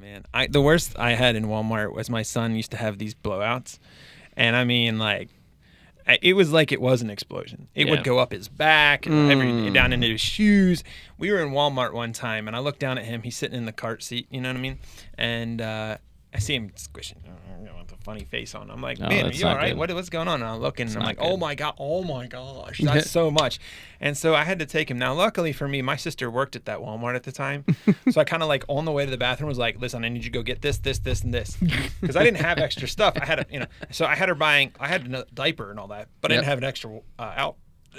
man. The worst I had in Walmart was my son used to have these blowouts. And I mean, like, it was like it was an explosion. It would go up his back and down into his shoes. We were in Walmart one time, and I looked down at him. He's sitting in the cart seat, you know what I mean? And I see him squishing with a funny face on. I'm like, man, are you all right? What's going on? And I'm looking, and I'm like, oh my gosh, that's so much. And so I had to take him. Now, luckily for me, my sister worked at that Walmart at the time. So I kind of like on the way to the bathroom was like, listen, I need you to go get this, and this. Because I didn't have extra stuff. I had so I had her buying, I had a diaper and all that, but I didn't have an extra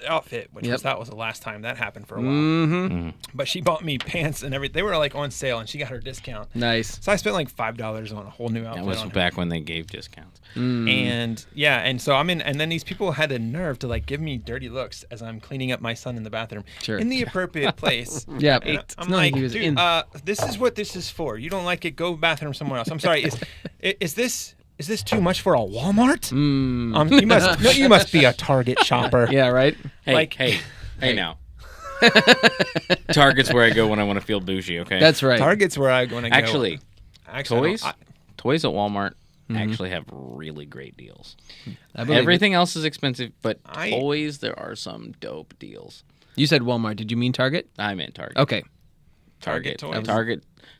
outfit, which that was the last time that happened for a while. But she bought me pants and everything. They were like on sale, and she got her discount. Nice. So I spent like $5 on a whole new outfit. That was back when they gave discounts. And and so I'm in, and then these people had the nerve to like give me dirty looks as I'm cleaning up my son in the bathroom in the appropriate place. I'm like, dude, this is what this is for. You don't like it? Go bathroom somewhere else. I'm sorry. Is this too much for a Walmart? You must be a Target shopper. Yeah, right. Hey now. Target's where I go when I want to feel bougie. Okay, that's right. Target's where I want to go. Actually, toys at Walmart actually have really great deals. Everything else is expensive, but toys, there are some dope deals. You said Walmart. Did you mean Target? I meant Target. Okay. Target toys.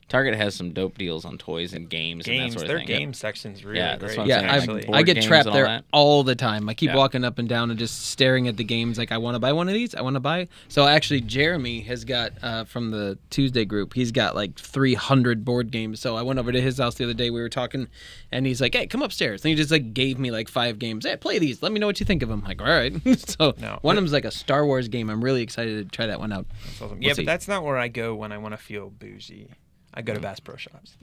Target has some dope deals on toys and games and that sort of their thing. Game section's really great. That's what I'm saying. I get trapped there all the time. I keep walking up and down and just staring at the games like, I want to buy one of these. I want to buy. So actually, Jeremy has got, from the Tuesday group, he's got like 300 board games. So I went over to his house the other day. We were talking, and he's like, hey, come upstairs. And he just like gave me like 5 games. Hey, play these. Let me know what you think of them. I'm like, all right. So one of them's like a Star Wars game. I'm really excited to try that one out. That's awesome. But that's not where I go when I want to feel bougie. I go to Bass Pro Shops.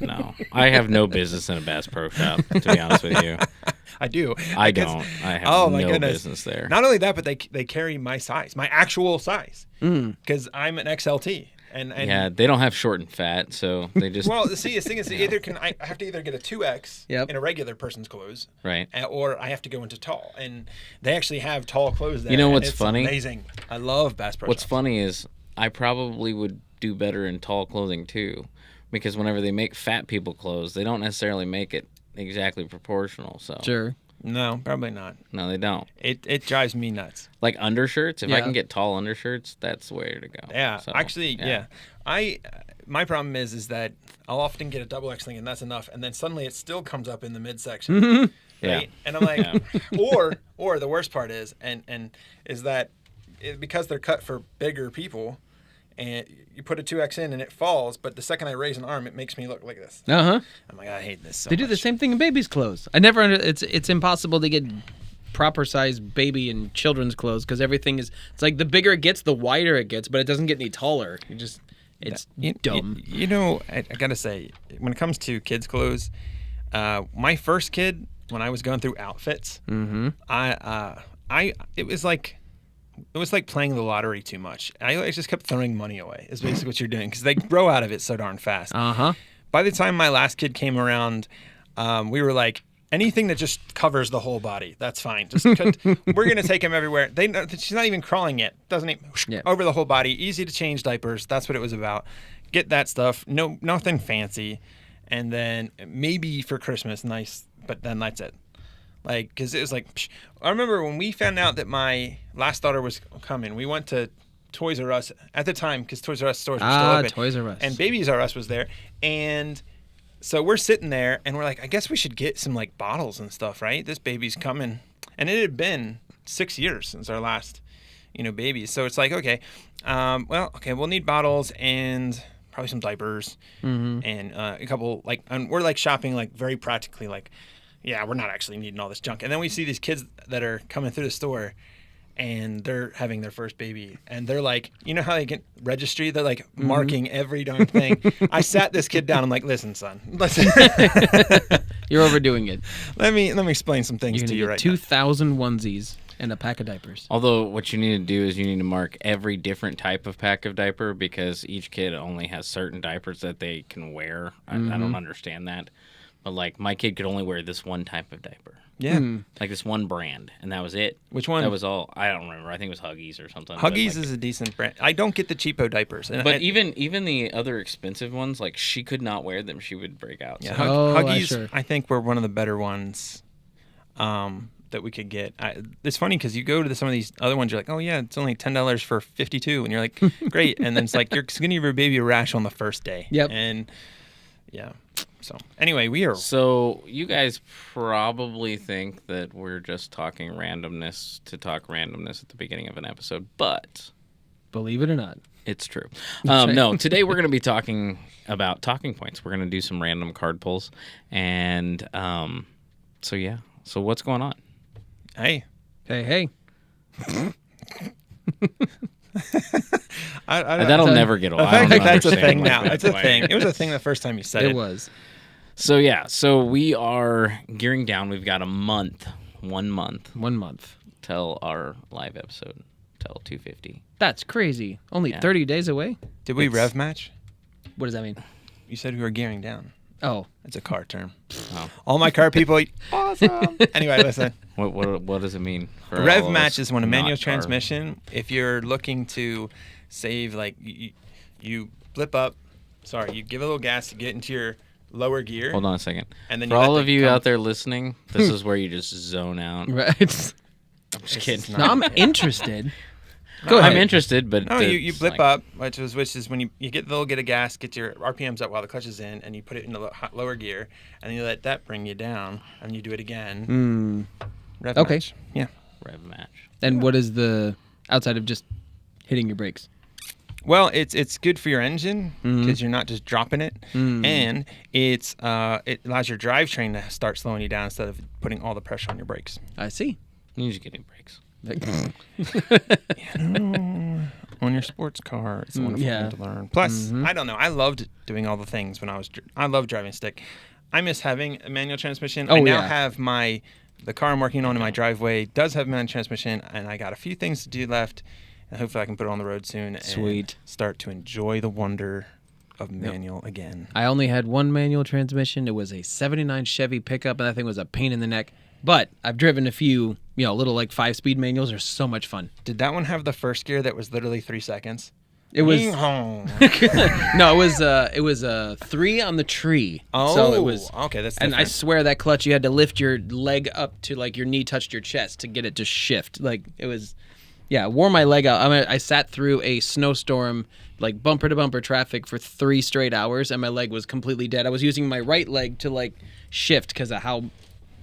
No. I have no business in a Bass Pro Shop, to be honest with you. I do. I don't. I have no business there. Not only that, but they carry my size, my actual size, because I'm an XLT. And yeah, they don't have short and fat, so they just... Well, see, the thing is, I have to either get a 2X in a regular person's clothes, right, or I have to go into tall. And they actually have tall clothes there. You know what's funny? Amazing. I love Bass Pro What's Shops. funny is I probably would do better in tall clothing too, because whenever they make fat people clothes, they don't necessarily make it exactly proportional. So sure, no, probably not. No, they don't. It drives me nuts. Like undershirts, if I can get tall undershirts, that's the way to go. Yeah, so, actually, yeah. My problem is that I'll often get a double X thing, and that's enough, and then suddenly it still comes up in the midsection, right? Yeah. And I'm like, or the worst part is, and is that because they're cut for bigger people. And you put a 2X in and it falls, but the second I raise an arm, it makes me look like this. I'm like, I hate this so They do the same thing in babies' clothes. It's impossible to get proper size baby and children's clothes because everything is, it's like the bigger it gets, the wider it gets, but it doesn't get any taller. It's dumb. I gotta say, when it comes to kids' clothes, my first kid, when I was going through outfits, it was like playing the lottery too much. I just kept throwing money away. Is basically what you're doing because they grow out of it so darn fast. By the time my last kid came around, we were like, anything that just covers the whole body, that's fine. Just we're gonna take him everywhere. She's not even crawling yet. Doesn't even over the whole body. Easy to change diapers. That's what it was about. Get that stuff. No, nothing fancy. And then maybe for Christmas, nice. But then that's it. Like, because it was like, I remember when we found out that my last daughter was coming, we went to Toys R Us at the time because Toys R Us stores were still open. Toys R Us. And Babies R Us was there. And so we're sitting there and we're like, I guess we should get some like bottles and stuff, right? This baby's coming. And it had been 6 years since our last, baby. So it's like, okay, we'll need bottles and probably some diapers and a couple, and we're like shopping like very practically, like, yeah, we're not actually needing all this junk. And then we see these kids that are coming through the store and they're having their first baby. And they're like, you know how they get registry? They're like marking every darn thing. I sat this kid down. I'm like, listen, son. Listen. You're overdoing it. Let me explain some things to you right 2,000 onesies and a pack of diapers. Although what you need to do is you need to mark every different type of pack of diaper because each kid only has certain diapers that they can wear. I don't understand that. But, like, my kid could only wear this one type of diaper. Yeah. Like this one brand, and that was it. Which one? That was all. I don't remember. I think it was Huggies or something. Huggies is a decent brand. I don't get the cheapo diapers. But even the other expensive ones, like she could not wear them. She would break out. Yeah, So. Huggies, I think, were one of the better ones that we could get. It's funny because you go to some of these other ones, you're like, oh yeah, it's only $10 for 52, and you're like, great. And then it's like you're going to give your baby a rash on the first day. Yep. And yeah. So anyway, we are. So you guys probably think that we're just talking randomness to talk randomness at the beginning of an episode, but believe it or not, it's true. No, today we're going to be talking about talking points. We're going to do some random card pulls, and so yeah. So what's going on? Hey. That'll never get old. That's a thing now. It's a thing. It was a thing the first time you said it. It was. So yeah, so we are gearing down. We've got 1 month till our live episode, till 250. That's crazy. Only 30 days away. Did we rev match? What does that mean? You said we were gearing down. Oh, it's a car term. Oh. All my car people, awesome. Anyway, listen. What does it mean? For rev match is when a manual transmission. If you're looking to save, like you flip up. Sorry, you give a little gas to get into your lower gear. Hold on a second. And then for all of you out there listening, this is where you just zone out. Right. I'm just kidding. No, I'm interested. Go ahead. I'm interested, but no, you blip up, which is when you get the little get of gas, get your RPMs up while the clutch is in, and you put it in the lower gear, and then you let that bring you down, and you do it again. Rev match. Yeah. Rev match. And what is the outside of just hitting your brakes? Well, it's good for your engine because you're not just dropping it, and it allows your drivetrain to start slowing you down instead of putting all the pressure on your brakes. I see. You just getting brakes. On your sports car, it's a wonderful thing to learn. Plus, I don't know. I loved doing all the things when I loved driving stick. I miss having a manual transmission. I now have the car I'm working on in my driveway does have manual transmission, and I got a few things to do left. And hopefully I can put it on the road soon and start to enjoy the wonder of manual again. I only had one manual transmission. It was a 79 Chevy pickup, and that thing was a pain in the neck. But I've driven a few, little like 5-speed manuals. They're so much fun. Did that one have the first gear that was literally 3 seconds? It was no, it was 3 on the tree. Oh, so it was okay. That's different. And I swear that clutch, you had to lift your leg up to like your knee touched your chest to get it to shift. Like it was. Yeah, wore my leg out. I sat through a snowstorm, like bumper to bumper traffic for 3 straight hours, and my leg was completely dead. I was using my right leg to like shift because of how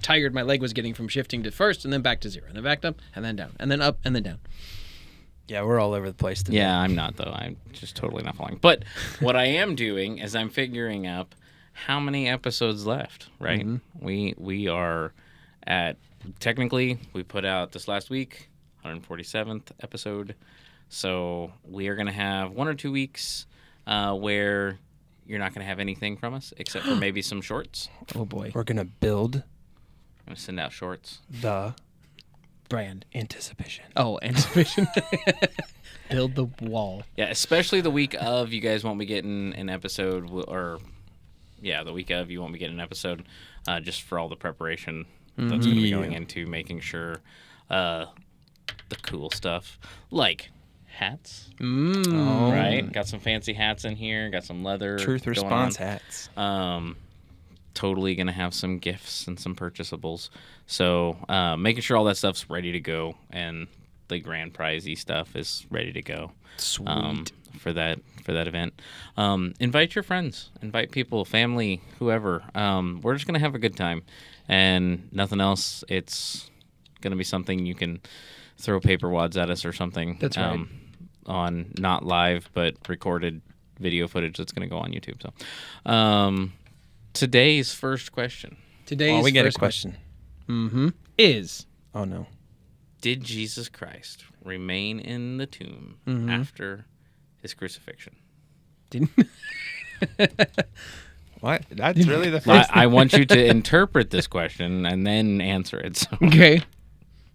tired my leg was getting from shifting to first, and then back to 0, and then back up, and then down, and then up, and then down. Yeah, we're all over the place today. Yeah, I'm not though. I'm just totally not following. But what I am doing is I'm figuring out how many episodes left. Right? We are at technically we put out this last week. 147th episode. So we are going to have 1 or 2 weeks where you're not going to have anything from us except for maybe some shorts. Oh, boy. We're going to build. I'm going to send out shorts. The brand. Anticipation. Oh, anticipation. Build the wall. Yeah, especially the week of, you guys won't be getting an episode, the week of, you won't be getting an episode just for all the preparation that's going to be going into making sure the cool stuff, like hats. Right? Got some fancy hats in here. Got some leather. Truth response hats. Totally going to have some gifts and some purchasables. So making sure all that stuff's ready to go and the grand prize-y stuff is ready to go. Sweet. For that event. Invite your friends. Invite people, family, whoever. We're just going to have a good time. And nothing else. It's going to be something you can throw paper wads at us or something. That's right. On not live but recorded video footage that's going to go on YouTube. So, today's first question. We get a question. Is oh no, did Jesus Christ remain in the tomb after his crucifixion? Didn't. What? That's really the first. I want you to interpret this question and then answer it. So. Okay.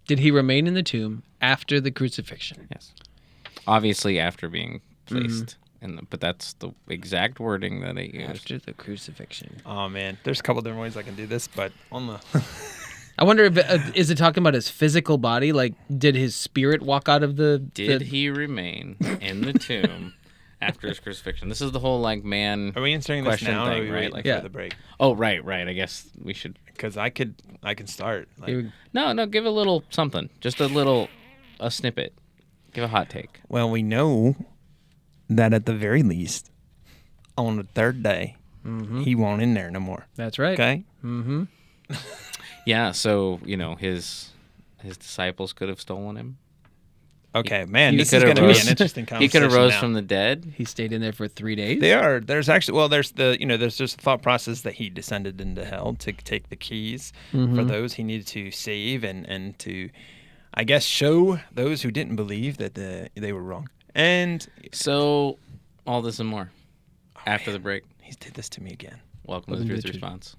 Did he remain in the tomb after the crucifixion? Yes. Obviously after being placed in but that's the exact wording that they used. After the crucifixion. Oh man, there's a couple different ways I can do this, but on the I wonder if is it talking about his physical body? Like, did his spirit walk out of the? Did he remain in the tomb after his crucifixion? This is the whole like man. Are we inserting this question now, thing, or are we right? waiting for the break? Oh, right. I guess we should. Because I can start. Like, No. Give a little something. Just a snippet. Give a hot take. well, we know that at the very least, on the third day, he won't in there no more. That's right. Okay. Mm-hmm. Yeah. So his disciples could have stolen him. Okay, man, He this is could going have to be an interesting He conversation. could have rose now. from the dead. He stayed in there for 3 days. There's actually, there's there's just a thought process that he descended into hell to take the keys for those he needed to save and to, I guess, show those who didn't believe that they were wrong. And So all this and more after the break. he did this to me again. Welcome to the Truth Response.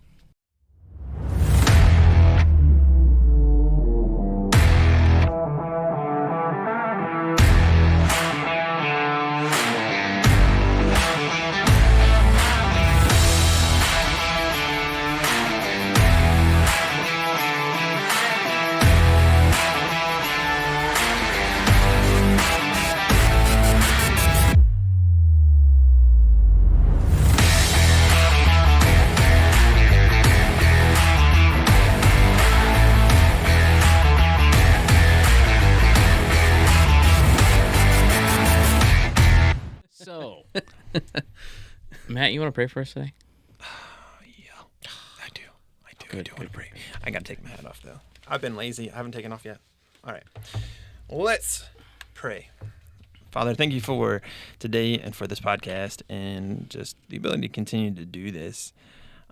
So, Matt, you want to pray for us today? Yeah, I do. I do want to pray. I got to take my hat off, though. I've been lazy. I haven't taken off yet. All right. Let's pray. Father, thank you for today and for this podcast and just the ability to continue to do this.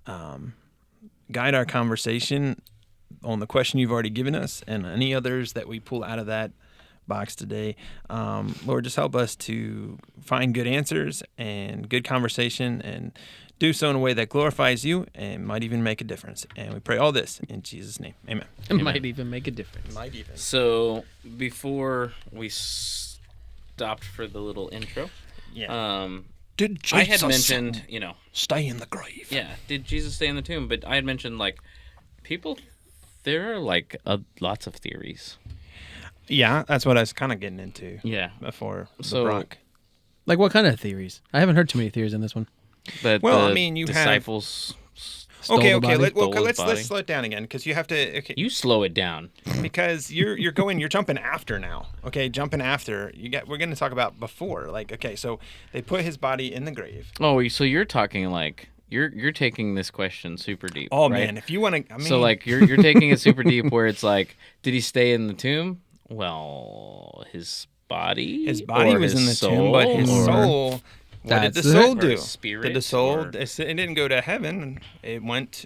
Guide our conversation on the question you've already given us and any others that we pull out of that box today. Lord, just help us to find good answers and good conversation and do so in a way that glorifies you and might even make a difference. And we pray all this in Jesus' name. Amen. It might even make a difference. Might even. So, before we stopped for the little intro, Did Jesus I had mentioned, stay in the grave? yeah, did Jesus stay in the tomb? But I had mentioned, like, there are, like, lots of theories. Yeah, that's what I was kind of getting into. Yeah. Before the So- Brock. Like, what kind of theories? I haven't heard too many theories in this one. But Well, the I mean, you have- disciples... Stole the body? Let's body. slow it down again because you have to. Okay, You slow it down. because you're jumping after now. Okay, jumping after we're going to talk about before. Like, okay, so they put his body in the grave. Oh, so you're talking, like... You're taking this question super deep. Oh right? man, if you want to, I mean, So, like, you're taking it super deep where it's like, did he stay in the tomb? Well, his body? his body Or was in the soul? tomb, but his Or- soul. What did the That's soul it. do? Or his spirit, Did the soul? or- It didn't go to heaven. It went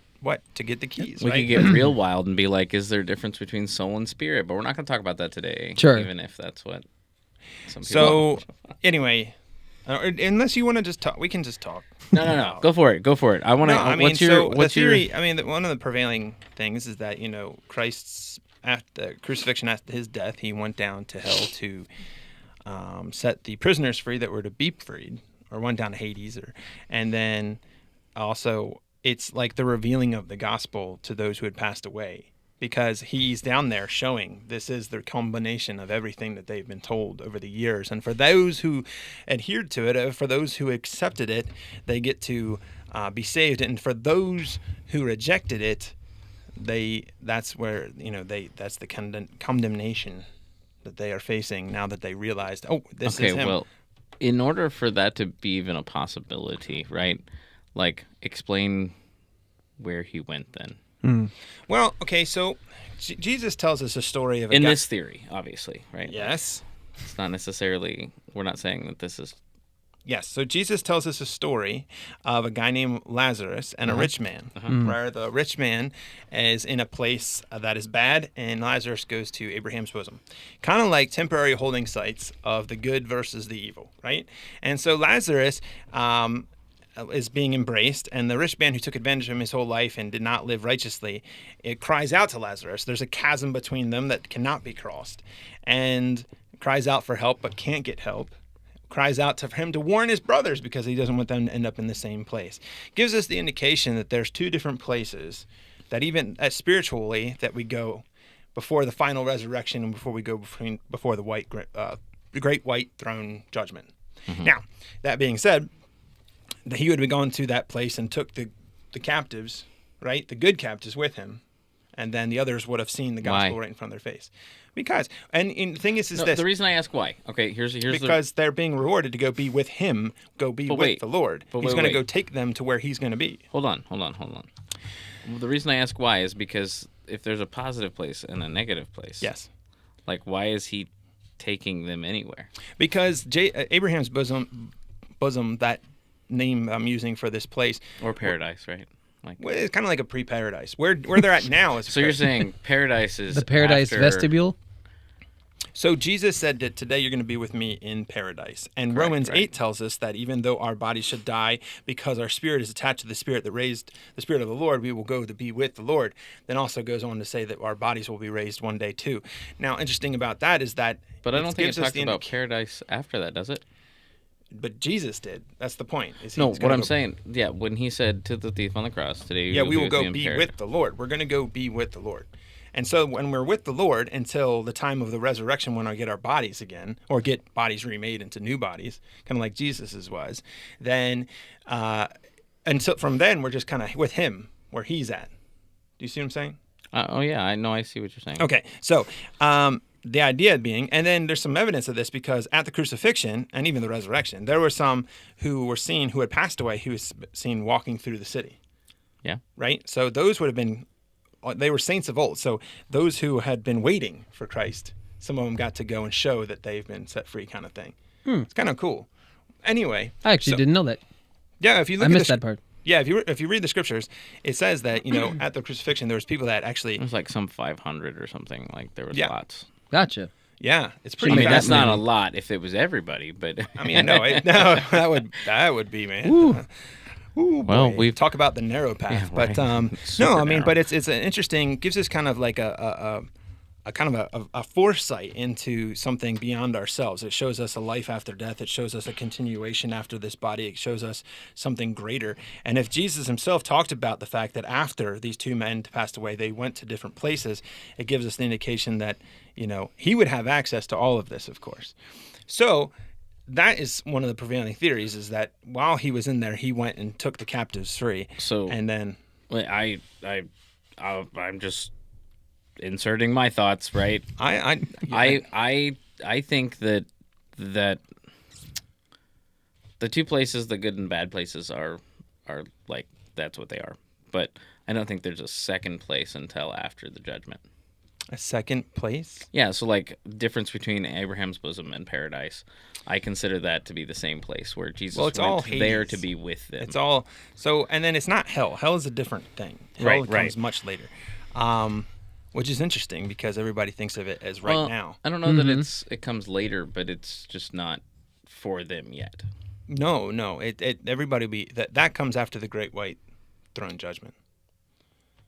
to get the keys. We right? could get real wild and be like, is there a difference between soul and spirit? But we're not going to talk about that today. Sure. Even if that's what some people... So anyway, unless you want to just talk, we can just talk. No. Go for it. I want to... No, I mean, what's your theory? I mean, one of the prevailing things is that Christ's after crucifixion, after his death, he went down to hell to set the prisoners free that were to be freed, or went down to Hades, and then also it's like the revealing of the gospel to those who had passed away. Because he's down there showing this is the combination of everything that they've been told over the years. And for those who adhered to it, for those who accepted it, they get to be saved. And for those who rejected it, that's the condemnation that they are facing now that they realized, this is him. Okay, well, in order for that to be even a possibility, right? Like, explain where he went then. Well, okay, so Jesus tells us a story of a In guy. this theory, obviously, right? Yes. It's not necessarily... We're not saying that this is... Yes, so Jesus tells us a story of a guy named Lazarus and a rich man, where the rich man is in a place that is bad, and Lazarus goes to Abraham's bosom. Kind of like temporary holding sites of the good versus the evil, right? And so Lazarus is being embraced, and the rich man who took advantage of him his whole life and did not live righteously, it cries out to Lazarus. There's a chasm between them that cannot be crossed, and cries out for help but can't get help. Cries out for him to warn his brothers because he doesn't want them to end up in the same place. Gives us the indication that there's two different places that even spiritually, that we go before the final resurrection and before we go before the great white throne judgment. Mm-hmm. Now, that being said, that he would have gone to that place and took the captives, right, the good captives with him, and then the others would have seen the gospel right in front of their face. Because, and the thing is this. The reason I ask why. Okay, here's because they're being rewarded to go be with him, with the Lord. He's going to go take them to where he's going to be. Hold on. The reason I ask why is because if there's a positive place and a negative place. Yes. Like, why is he taking them anywhere? Because Abraham's bosom, that name I'm using for this place. Or paradise, right? Well, it's kind of like a pre-paradise. Where they're at now is. So you're saying paradise is the paradise vestibule? So Jesus said that today you're going to be with me in paradise. And correct, Romans 8 tells us that even though our body should die because our spirit is attached to the spirit that raised the spirit of the Lord, we will go to be with the Lord. Then also goes on to say that our bodies will be raised one day too. Now, interesting about that is that. But I don't think it talks about paradise after that, does it? But Jesus did. That's the point. No, what I'm saying, when he said to the thief on the cross today, we will go be with the Lord. We're going to go be with the Lord. And so when we're with the Lord until the time of the resurrection, when I get our bodies again, or get bodies remade into new bodies, kind of like Jesus's was, then until from then we're just kind of with him where he's at. Do you see what I'm saying? I know. I see what you're saying. Okay, so the idea being, and then there's some evidence of this because at the crucifixion and even the resurrection, there were some who were seen who had passed away who was seen walking through the city. Yeah. Right? So those would have been. They were saints of old. So those who had been waiting for Christ, some of them got to go and show that they've been set free kind of thing. It's kind of cool. Anyway. I actually didn't know that. Yeah, if you look I missed that part. Yeah, if you read the scriptures, it says that, at the crucifixion, there was people that actually. It was like some 500 or something. Like there was lots. Gotcha. Yeah, it's pretty. I mean, that's not a lot if it was everybody, but. I mean, no, that would be, man. Ooh. Ooh, well, we talk about the narrow path, right. But no, I mean, but it's an interesting, gives us kind of like a kind of a foresight into something beyond ourselves. It shows us a life after death. It shows us a continuation after this body. It shows us something greater. And if Jesus himself talked about the fact that after these two men passed away, they went to different places, it gives us the indication that he would have access to all of this, of course. So. That is one of the prevailing theories, is that while he was in there, he went and took the captives free. So, and then I'm just inserting my thoughts, right? I think that the two places, the good and bad places, are like that's what they are. But I don't think there's a second place until after the judgment. A second place? Yeah, so like difference between Abraham's bosom and paradise, I consider that to be the same place where Jesus went there to be with them. It's all so, and then it's not hell. Hell is a different thing. Hell comes much later, which is interesting because everybody thinks of it as now. I don't know that it comes later, but it's just not for them yet. No, everybody will be that comes after the great white throne judgment.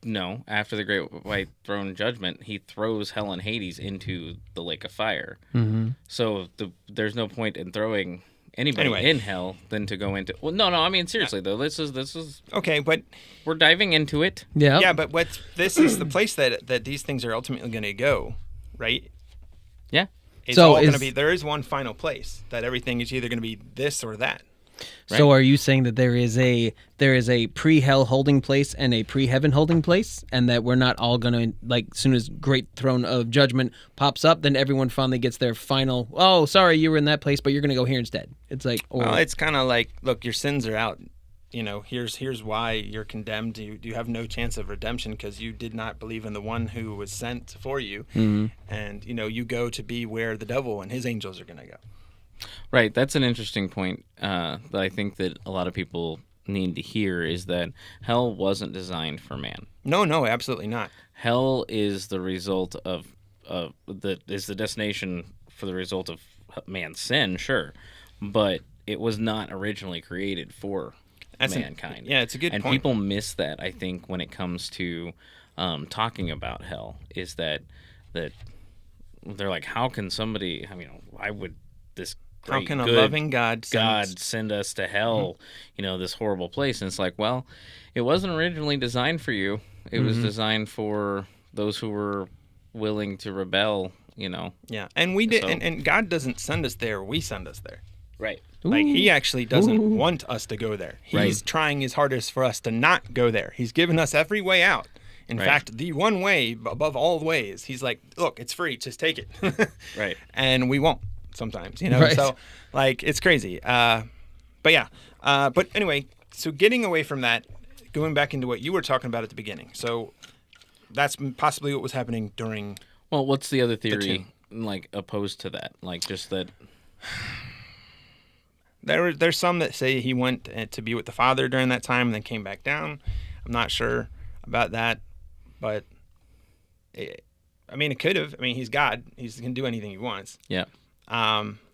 No, after the great white throne judgment, he throws hell and Hades into the lake of fire. Mm-hmm. So there's no point in throwing anybody in hell than to go into. Well, no. I mean, seriously though, this is okay, but we're diving into it. Yeah, yeah, but this is the place that these things are ultimately going to go, right? Yeah. It's all going to be. There is one final place that everything is either going to be this or that. Right? So are you saying that there is a pre-hell holding place and a pre-heaven holding place, and that we're not all going to, like, as soon as great throne of judgment pops up, then everyone finally gets their final, oh, sorry, you were in that place, but you're going to go here instead. It's like, well, it's kind of like, look, your sins are out. Here's why you're condemned. You have no chance of redemption because you did not believe in the one who was sent for you, and you go to be where the devil and his angels are going to go. Right, that's an interesting point that I think that a lot of people need to hear, is that hell wasn't designed for man. No, absolutely not. Hell is the result of the destination for the result of man's sin, sure, but it was not originally created for mankind. It's a good point. And people miss that, I think, when it comes to talking about hell, is that they're like, how can somebody? I mean, why would this great, how can a good loving God send us to hell, this horrible place? And it's like, well, it wasn't originally designed for you. It was designed for those who were willing to rebel, Yeah, and we did, and God doesn't send us there; we send us there. Right. Like He actually doesn't want us to go there. He's trying his hardest for us to not go there. He's given us every way out. In fact, the one way above all ways. He's like, look, it's free, just take it. Right. And we won't sometimes, Right. So, like, it's crazy. But yeah. But anyway, so getting away from that, going back into what you were talking about at the beginning. So that's possibly what was happening during. Well, what's the other theory, like, opposed to that? Like, just that. There's some that say he went to be with the Father during that time and then came back down. I'm not sure about that, but it could have. I mean, he's God. He can do anything he wants. Yeah.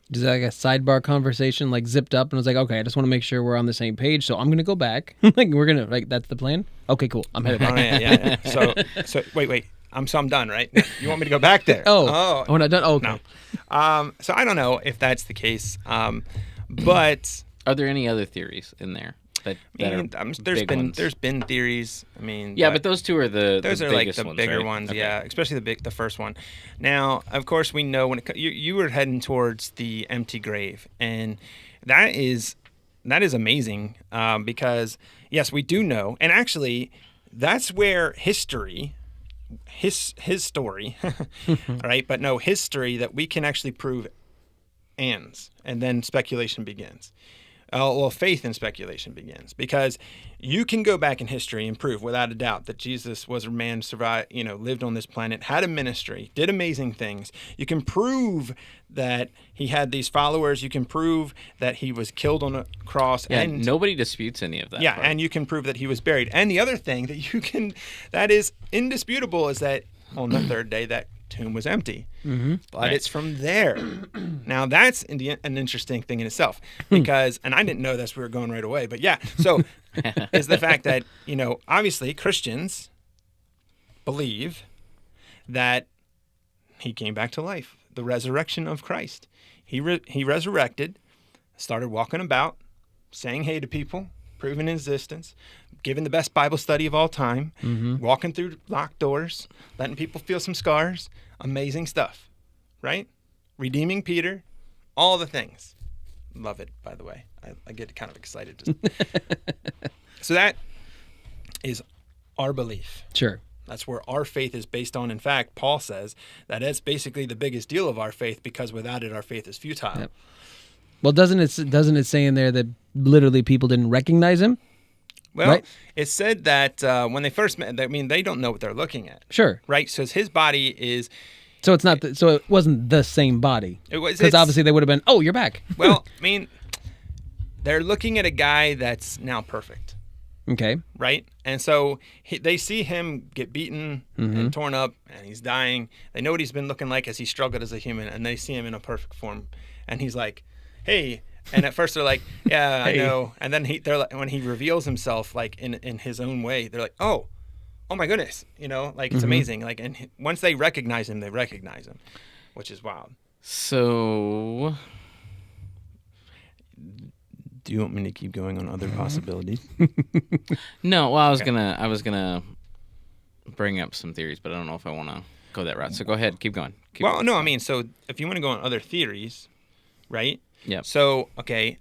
Is that like a sidebar conversation, like zipped up and was like, okay, I just want to make sure we're on the same page, so I'm going to go back. That's the plan? Okay, cool. I'm headed back. Oh, yeah. So wait. I'm done, right? You want me to go back there? Oh, we're not done? Oh, okay. No. So I don't know if that's the case. But are there any other theories in there that there's been theories. I mean, but those two are those are like the ones, bigger right? ones, Okay. yeah. Especially the first one. Now, of course, we know when you were heading towards the empty grave, and that is amazing because yes, we do know, and actually, that's where history. His story, right? But no history that we can actually prove ends, and then speculation begins. Faith and speculation begins, because you can go back in history and prove without a doubt that Jesus was a man, survived, lived on this planet, had a ministry, did amazing things. You can prove that he had these followers. You can prove that he was killed on a cross. Yeah, and nobody disputes any of that. Yeah, part. and you can prove that he was buried. And the other thing that is indisputable is that on the third day that tomb was empty. Mm-hmm. But it's from there. Now that's an interesting thing in itself, because, and I didn't know this, we were going right away, but yeah, so is the fact that, obviously Christians believe that he came back to life, the resurrection of Christ. He resurrected, started walking about, saying hey to people, proving his existence, giving the best Bible study of all time, walking through locked doors, letting people feel some scars, amazing stuff, right? Redeeming Peter, all the things. Love it, by the way. I get kind of excited. So that is our belief. Sure. That's where our faith is based on. In fact, Paul says that it's basically the biggest deal of our faith, because without it, our faith is futile. Yep. Well, doesn't it say in there that literally people didn't recognize him? Well, right? It said that when they first met, they don't know what they're looking at. Sure. Right? So his body is... So it's not. So it wasn't the same body. It was, because obviously they would have been. Oh, you're back. Well, they're looking at a guy that's now perfect. Okay. Right? And so they see him get beaten and torn up, and he's dying. They know what he's been looking like as he struggled as a human, and they see him in a perfect form. And he's like, hey. And at first they're like, yeah, I know. And then they're like, when he reveals himself, like in his own way, they're like, oh my goodness, it's amazing. Like, and once they recognize him, which is wild. So, do you want me to keep going on other possibilities? No. Well, I was gonna bring up some theories, but I don't know if I want to go that route. So go ahead, keep going. So if you want to go on other theories, right? Yeah. So, okay,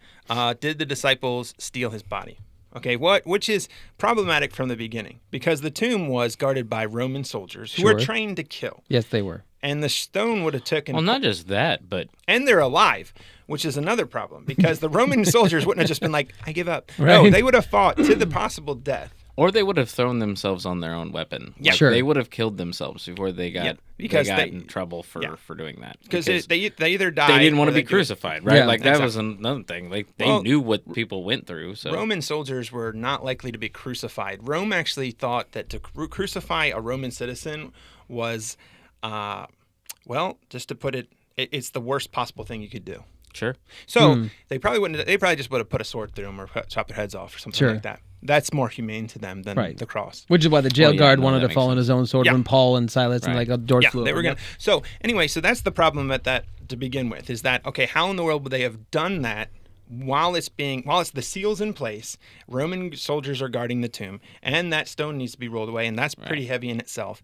did the disciples steal his body? Okay, which is problematic from the beginning, because the tomb was guarded by Roman soldiers who were trained to kill. Yes, they were. And the stone would have taken... Well, not just that, but... And they're alive, which is another problem, because the Roman soldiers wouldn't have just been like, I give up. Right. No, they would have fought to the possible death. Or they would have thrown themselves on their own weapon. Yeah. Sure. They would have killed themselves before they got in trouble for doing that. Because they either died... They didn't want to be could... crucified, right? Yeah, that was another thing. They knew what people went through. So Roman soldiers were not likely to be crucified. Rome actually thought that to crucify a Roman citizen was, just to put it, it's the worst possible thing you could do. Sure. So they probably wouldn't. They probably just would have put a sword through them or chop their heads off or something like that. That's more humane to them than the cross. Which is why the jail guard wanted to fall on his own sword when Paul and Silas and George flew. They were gonna. So anyway, so that's the problem at that to begin with, is that, okay, how in the world would they have done that while it's the seal's in place, Roman soldiers are guarding the tomb, and that stone needs to be rolled away, and that's pretty heavy in itself.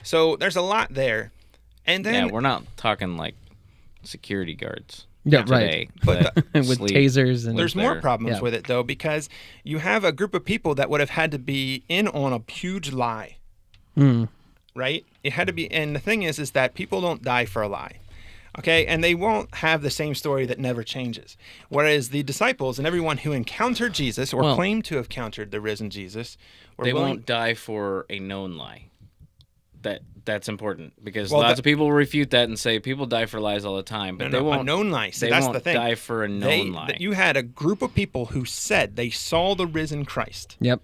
So there's a lot there. And then we're not talking like security guards. Yeah, today, right. With tasers and there's more problems with it though, because you have a group of people that would have had to be in on a huge lie. Right? It had to be, and the thing is that people don't die for a lie. Okay, and they won't have the same story that never changes. Whereas the disciples and everyone who encountered Jesus or claimed to have encountered the risen Jesus, won't die for a known lie. That's important, because lots of people refute that and say people die for lies all the time, but they won't. A known lie. So they that's won't the thing. Die for a known lie. You had a group of people who said they saw the risen Christ. Yep.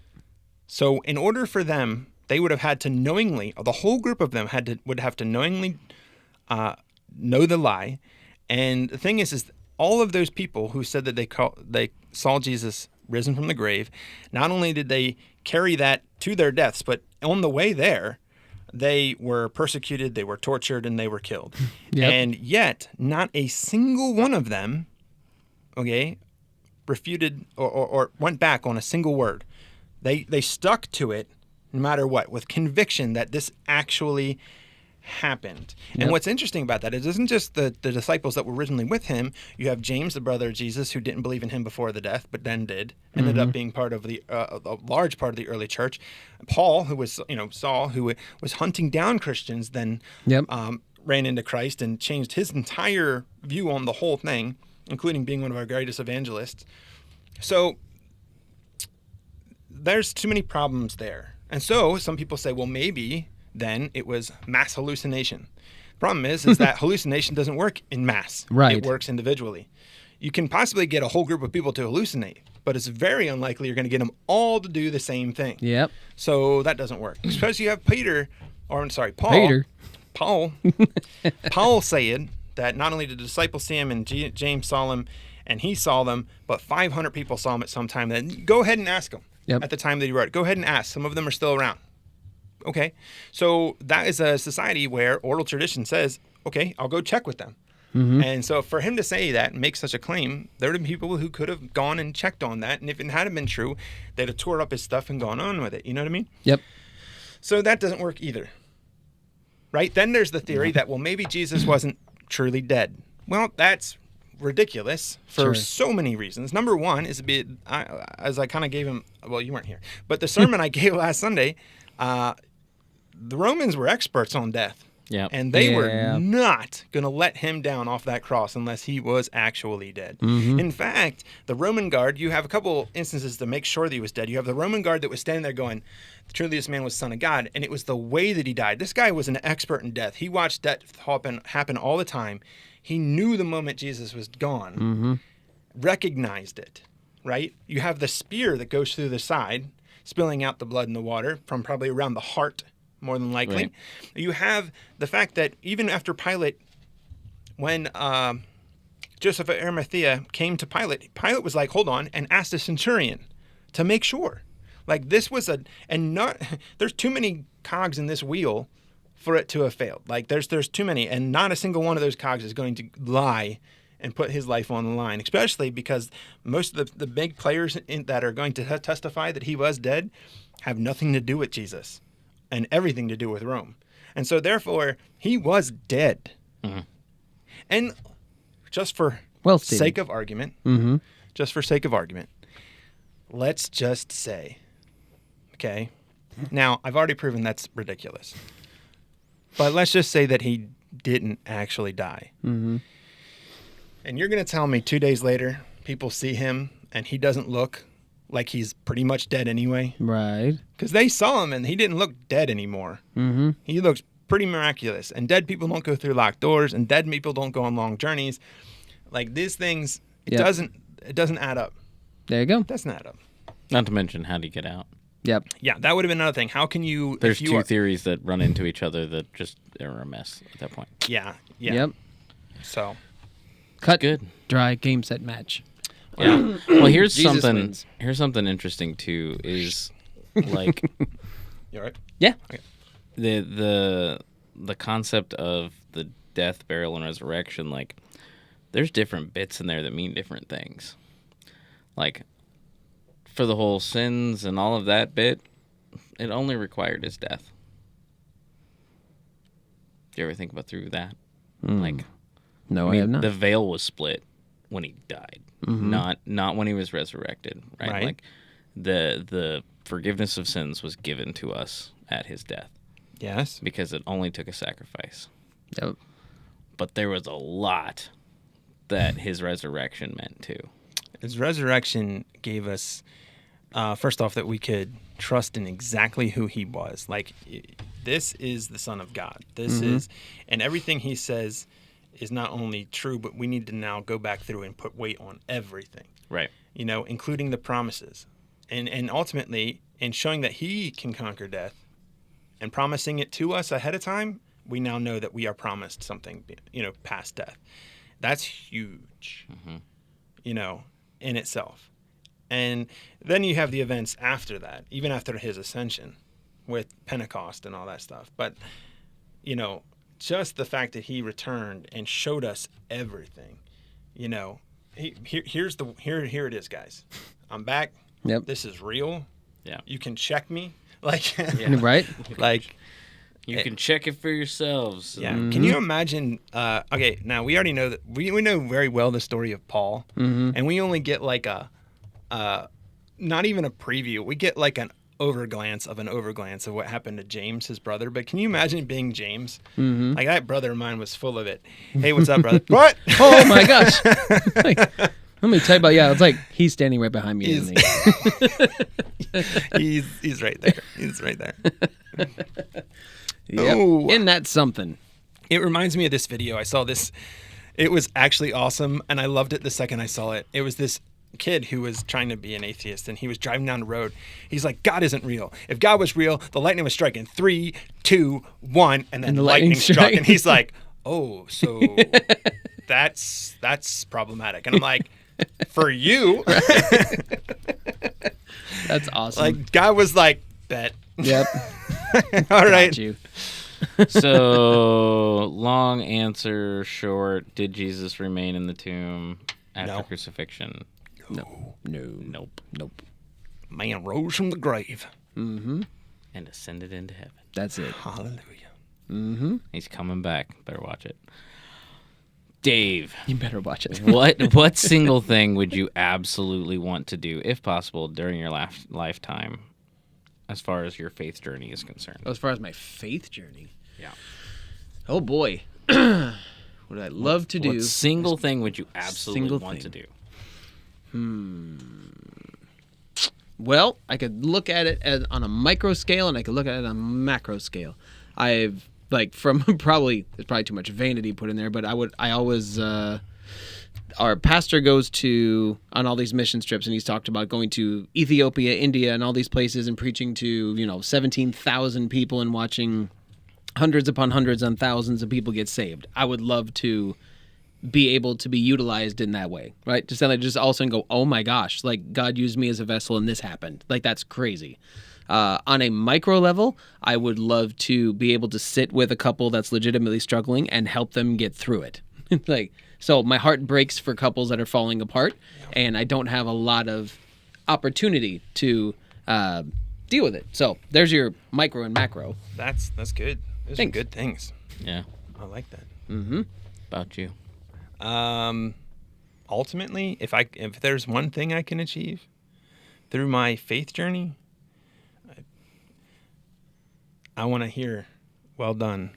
So in order for them, they would have had to knowingly, the whole group of them would have to knowingly know the lie. And the thing is all of those people who said that they saw Jesus risen from the grave, not only did they carry that to their deaths, but on the way there, they were persecuted, they were tortured, and they were killed. Yep. And yet, not a single one of them, refuted or went back on a single word. They stuck to it no matter what, with conviction that this actually happened. Yep. And what's interesting about that is it isn't just the disciples that were originally with him. You have James, the brother of Jesus, who didn't believe in him before the death, but then did. Ended up being part of a large part of the early church. Paul, who was, Saul, who was hunting down Christians, then ran into Christ and changed his entire view on the whole thing, including being one of our greatest evangelists. So there's too many problems there. And so some people say, well, maybe then it was mass hallucination. Problem is that hallucination doesn't work in mass. Right. It works individually. You can possibly get a whole group of people to hallucinate, but it's very unlikely you're going to get them all to do the same thing. Yep. So that doesn't work. Because you have Paul. Paul said that not only did the disciples see him and James saw him and he saw them, but 500 people saw him at some time. Then go ahead and ask them at the time that he wrote it. Go ahead and ask. Some of them are still around. Okay, so that is a society where oral tradition says, okay, I'll go check with them. And so for him to say that and make such a claim, there would have been people who could have gone and checked on that. And if it hadn't been true, they'd have tore up his stuff and gone on with it. You know what I mean? Yep. So that doesn't work either. Right? Then there's the theory that, well, maybe Jesus wasn't truly dead. Well, that's ridiculous for so many reasons. Number one is as I kind of gave him, well, you weren't here, but the sermon I gave last Sunday, the Romans were experts on death. Yeah. And they were not going to let him down off that cross unless he was actually dead. In fact, the Roman guard, you have a couple instances to make sure that he was dead. You have the Roman guard that was standing there going, truly this man was Son of God. And it was the way that he died. This guy was an expert in death. He watched death happen all the time. He knew the moment Jesus was gone, recognized it, right? You have the spear that goes through the side, spilling out the blood and the water from probably around the heart, more than likely. Right. You have the fact that even after Pilate, when Joseph of Arimathea came to Pilate, Pilate was like, hold on, and asked a centurion to make sure. Like this was there's too many cogs in this wheel for it to have failed. Like there's too many, and not a single one of those cogs is going to lie and put his life on the line, especially because most of the big players that are going to testify that he was dead have nothing to do with Jesus and everything to do with Rome. And so therefore, he was dead. And just for sake of argument, let's just say, okay, now I've already proven that's ridiculous, but let's just say that he didn't actually die. And you're going to tell me 2 days later, people see him and he doesn't look like he's pretty much dead anyway. Right. Because they saw him and he didn't look dead anymore. He looks pretty miraculous. And dead people don't go through locked doors, and dead people don't go on long journeys. Like these things, it doesn't add up. There you go. It doesn't add up. Not to mention, how do you get out? Yep. Yeah, that would have been another thing. How can you... There's two theories that run into each other that just are a mess at that point. Yeah. Yep. So... Cut. Good. Dry game, set, match. Yeah. Well, here's Jesus something. wins. Here's something interesting too. Is like, you all right? Yeah. Okay. The concept of the death, burial, and resurrection, like, there's different bits in there that mean different things. Like, for the whole sins and all of that bit, it only required his death. Do you ever think about through that? Like, No, I have not. The veil was split when he died, not when he was resurrected, right? Like, the forgiveness of sins was given to us at his death. Yes. Because it only took a sacrifice. Yep. But there was a lot that his resurrection meant too. His resurrection gave us, first off, that we could trust in exactly who he was. Like, this is the Son of God. This is, and everything he says is not only true, but we need to now go back through and put weight on everything. Right. You know, including the promises. And ultimately, in showing that he can conquer death and promising it to us ahead of time, we now know that we are promised something, you know, past death. That's huge, you know, in itself. And then you have the events after that, even after his ascension with Pentecost and all that stuff. But, you know, just the fact that he returned and showed us everything, you know, here it is, guys. I'm back. Yep. This is real. Yeah. You can check me. Like, Right? like, You can check it for yourselves. yeah. Can you imagine? Okay, now we already know that we know very well the story of Paul, and we only get like a, not even a preview. We get like an overglance of what happened to James, his brother. But can you imagine being James? Like, that brother of mine was full of it. Hey, what's up, brother? What? Oh my gosh! Like, let me tell you about. Yeah, it's like he's standing right behind me. Isn't he? He's right there. He's right there. Yep. Oh. Isn't that something? It reminds me of this video. I saw this. It was actually awesome, and I loved it the second I saw it. It was this kid who was trying to be an atheist, and he was driving down the road. He's like, God isn't real. If God was real, the lightning would strike in 3, 2, 1, and then the lightning lightning struck. strike. And he's like, oh, so that's problematic. And I'm like, for you. That's awesome. Like, God was like, bet. Yep. All right. Got you. So, long answer short, did Jesus remain in the tomb after No. crucifixion? No. Nope. Nope. Man rose from the grave. And ascended into heaven. That's it. Hallelujah. He's coming back. Better watch it. Dave, You better watch it. what single thing would you absolutely want to do, if possible, during your lifetime, as far as your faith journey is concerned? As far as my faith journey. Yeah. Oh boy. What would I love to do? What single thing would you absolutely Single want to thing. do? Well, I could look at it on a micro scale, and I could look at it on a macro scale. I've like from there's probably too much vanity put in there, but I always our pastor goes on all these mission trips, and he's talked about going to Ethiopia, India, and all these places and preaching to 17,000 people and watching hundreds upon hundreds and thousands of people get saved. I would love to be able to be utilized in that way, right? Just all of a sudden go, oh my gosh, like God used me as a vessel and this happened. Like, that's crazy. On a micro level, I would love to be able to sit with a couple that's legitimately struggling and help them get through it. Like, so my heart breaks for couples that are falling apart, and I don't have a lot of opportunity to deal with it. So there's your micro and macro. That's good. Those Thanks. are good things. Yeah. I like that. About you. Ultimately, if there's one thing I can achieve through my faith journey, I want to hear, "Well done,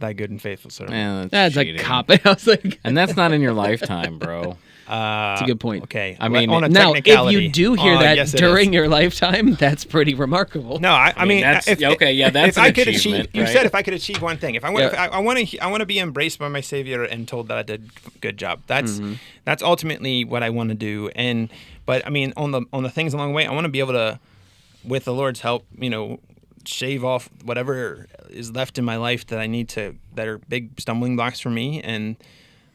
thy good and faithful servant." Man, That's cheating. like cop. I was like, And that's not in your lifetime, bro. that's a good point. Okay. I mean, on a Now, if technicality. you do hear that yes, it during is. your lifetime, that's pretty remarkable. No, I mean, that's- okay, yeah, that's if an I could achievement, achieve. You right? said if I could achieve one thing. If I want, Yeah. I want to be embraced by my Savior and told that I did a good job. That's Mm-hmm. that's ultimately what I want to do. But I mean, on the things along the way, I want to be able to, with the Lord's help, shave off whatever is left in my life that I need to, that are big stumbling blocks for me. And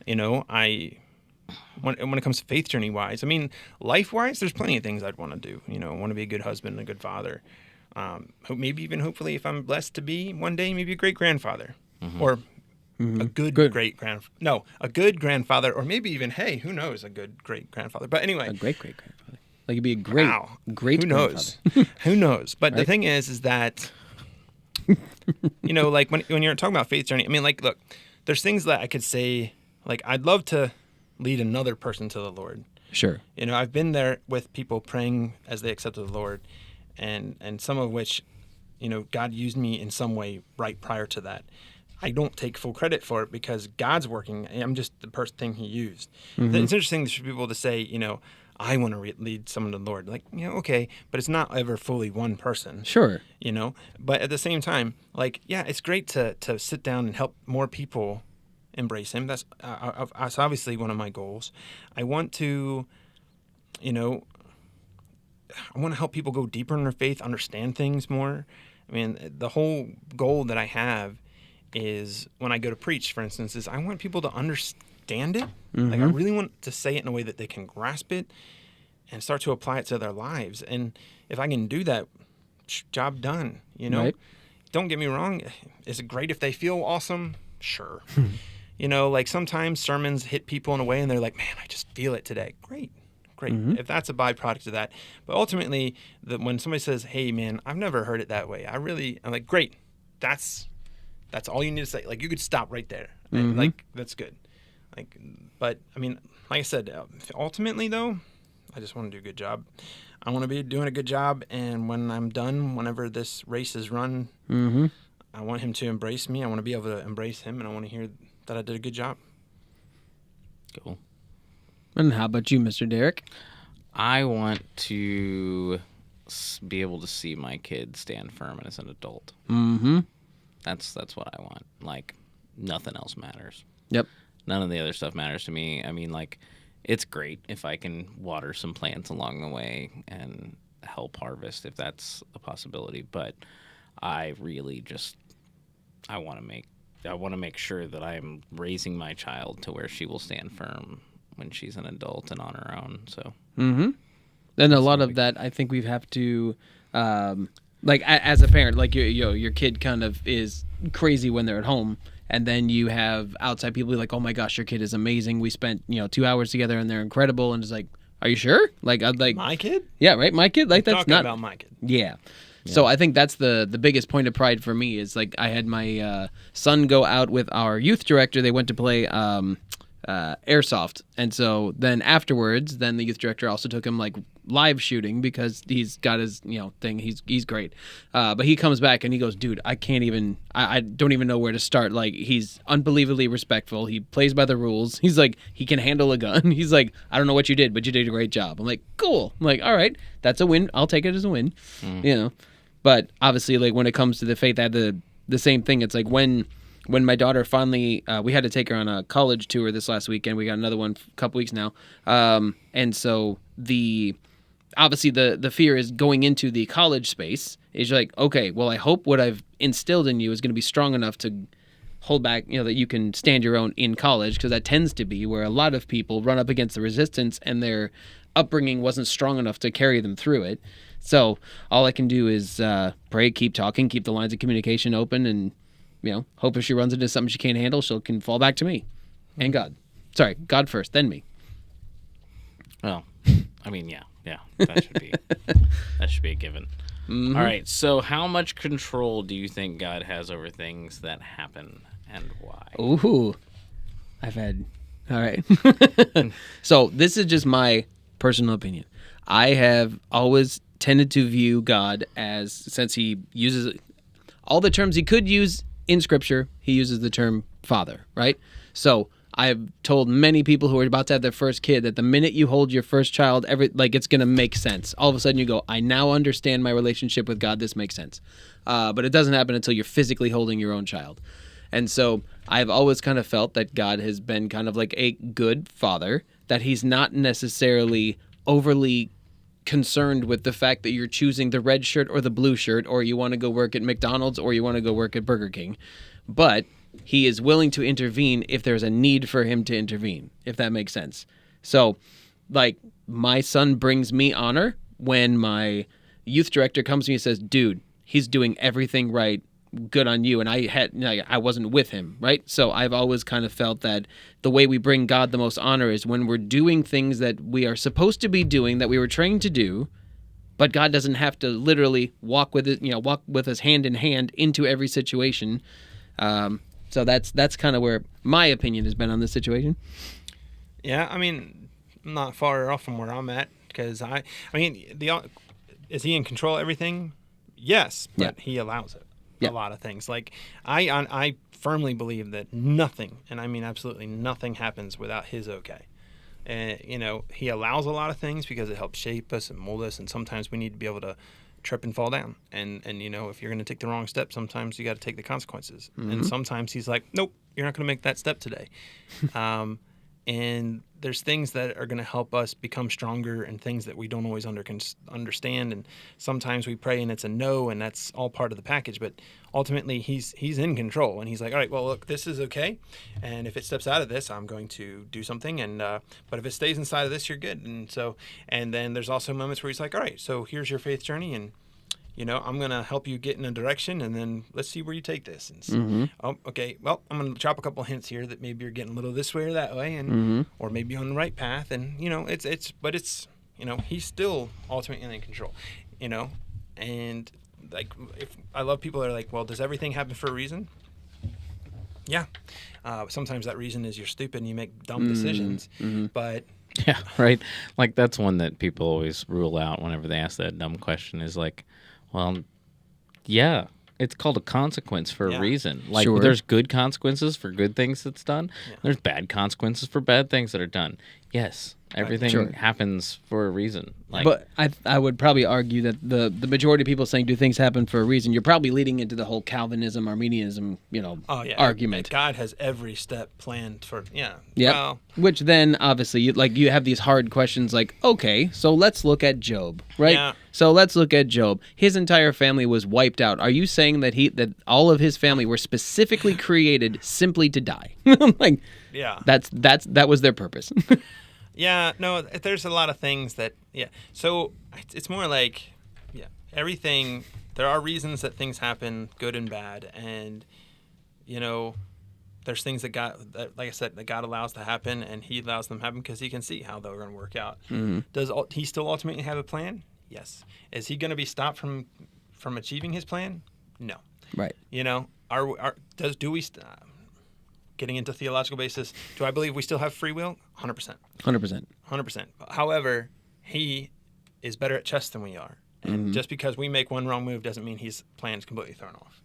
when it comes to faith journey wise, I mean, life wise, there's plenty of things I'd want to do. I want to be a good husband and a good father. Maybe even hopefully, if I'm blessed to be one day, maybe a great grandfather or a good grandfather, or maybe even, hey, who knows, a good great grandfather. But anyway, a great great grandfather. Like, you'd be a great great. Who knows? Who knows? But the thing is that, like when you're talking about faith journey, I mean, like, look, there's things that I could say, like, I'd love to lead another person to the Lord. Sure. I've been there with people praying as they accepted the Lord, and some of which, God used me in some way right prior to that. I don't take full credit for it because God's working. I'm just the first thing He used. Mm-hmm. It's interesting for people to say, I want to lead someone to the Lord. Like, okay, but it's not ever fully one person. Sure. But at the same time, like, yeah, it's great to sit down and help more people embrace Him. That's obviously one of my goals. I want to, help people go deeper in their faith, understand things more. I mean, the whole goal that I have is when I go to preach, for instance, is I want people to understand it. Mm-hmm. Like, I really want to say it in a way that they can grasp it and start to apply it to their lives. And if I can do that, job done, Right. Don't get me wrong. Is it great if they feel awesome? Sure. Like, sometimes sermons hit people in a way and they're like, man, I just feel it today. Great. Mm-hmm. If that's a byproduct of that. But ultimately, when somebody says, hey, man, I've never heard it that way, I'm like, great. That's all you need to say. Like, you could stop right there. Mm-hmm. Like, that's good. Like, but I mean, like I said, ultimately though, I just want to do a good job. I want to be doing a good job, and when I'm done, whenever this race is run, mm-hmm. I want Him to embrace me. I want to be able to embrace Him, and I want to hear that I did a good job. Cool. And how about you, Mr. Derek? I want to be able to see my kid stand firm as an adult. Mm-hmm. That's what I want. Like, nothing else matters. Yep. None of the other stuff matters to me. I mean, like, it's great if I can water some plants along the way and help harvest, if that's a possibility. But I really just, I want to make sure that I'm raising my child to where she will stand firm when she's an adult and on her own. So. Mm-hmm. And a lot of that, I think we have to, like, as a parent, like, your kid kind of is crazy when they're at home. And then you have outside people like, oh my gosh, your kid is amazing. We spent, 2 hours together and they're incredible. And it's like, are you sure? Like, I'd like my kid? Yeah, right. My kid. Like, that's not about my kid. Yeah. So I think that's the biggest point of pride for me is, like, I had my son go out with our youth director. They went to play airsoft. And so then afterwards, the youth director also took him, like, live shooting because he's got his thing. He's great, but he comes back and he goes, dude, I don't even know where to start. Like, he's unbelievably respectful. He plays by the rules. He's like, he can handle a gun. He's like, I don't know what you did, but you did a great job. I'm like, cool. I'm like, all right, that's a win. I'll take it as a win. But obviously, like, when it comes to the faith, I had the same thing. It's like when my daughter finally, we had to take her on a college tour this last weekend. We got another one a couple weeks now. And so obviously the fear is going into the college space is like, okay, well, I hope what I've instilled in you is going to be strong enough to hold back, that you can stand your own in college, because that tends to be where a lot of people run up against the resistance and their upbringing wasn't strong enough to carry them through it. So all I can do is pray, keep talking, keep the lines of communication open, and hope if she runs into something she can't handle, she can fall back to me and God. Sorry, God first, then me. Well, I mean, yeah, that should be a given. Mm-hmm. All right, so how much control do you think God has over things that happen, and why? Ooh, all right. So this is just my personal opinion. I have always tended to view God as, since He uses all the terms He could use in Scripture, He uses the term Father, right? So I've told many people who are about to have their first kid that the minute you hold your first child, it's going to make sense. All of a sudden you go, I now understand my relationship with God. This makes sense. But it doesn't happen until you're physically holding your own child. And so I've always kind of felt that God has been kind of like a good father, that He's not necessarily overly concerned with the fact that you're choosing the red shirt or the blue shirt, or you want to go work at McDonald's or you want to go work at Burger King. But He is willing to intervene if there's a need for Him to intervene, if that makes sense. So, like, my son brings me honor when my youth director comes to me and says, dude, he's doing everything right. good on you. And I wasn't with him, right? So I've always kind of felt that the way we bring God the most honor is when we're doing things that we are supposed to be doing, that we were trained to do, but God doesn't have to literally walk with us hand in hand into every situation. So that's kind of where my opinion has been on this situation. Yeah, I mean, I'm not far off from where I'm at, because is he in control of everything? Yes, but he allows it. A lot of things. Like I firmly believe that nothing, and I mean absolutely nothing, happens without his okay. And he allows a lot of things because it helps shape us and mold us, and sometimes we need to be able to trip and fall down. And if you're going to take the wrong step, sometimes you got to take the consequences. And sometimes he's like, nope, you're not going to make that step today. And there's things that are going to help us become stronger, and things that we don't always understand. And sometimes we pray and it's a no, and that's all part of the package. But ultimately, he's in control, and he's like, all right, well, look, this is okay. And if it steps out of this, I'm going to do something. And but if it stays inside of this, you're good. And then there's also moments where he's like, all right, so here's your faith journey, and I'm going to help you get in a direction, and then let's see where you take this. And so, oh, okay, well, I'm going to drop a couple hints here that maybe you're getting a little this way or that way, and or maybe on the right path. And it's he's still ultimately in control. And like, if I love people that are like, well, does everything happen for a reason? Yeah. Sometimes that reason is you're stupid and you make dumb decisions, but. Yeah, right. Like, that's one that people always rule out whenever they ask that dumb question, is like, well, yeah, it's called a consequence for a reason. Like, there's good consequences for good things that's done. Yeah. There's bad consequences for bad things that are done. Yes, everything happens for a reason. Like, but I would probably argue that the majority of people saying do things happen for a reason, you're probably leading into the whole Calvinism, Arminianism, argument. God has every step planned for, Yeah. Well, which then obviously you have these hard questions like, okay, so let's look at Job, right? Yeah. So let's look at Job. His entire family was wiped out. Are you saying that all of his family were specifically created simply to die? Like, yeah, that was their purpose. Yeah, no, there's a lot of things that, so it's more like, everything, there are reasons that things happen, good and bad, and, there's things that like I said, that God allows to happen, and he allows them to happen because he can see how they're going to work out. Does he still ultimately have a plan? Yes. Is he going to be stopped from achieving his plan? No. Right. Do we getting into theological basis, do I believe we still have free will? 100%. 100%. However, he is better at chess than we are. And just because we make one wrong move doesn't mean his plan is completely thrown off.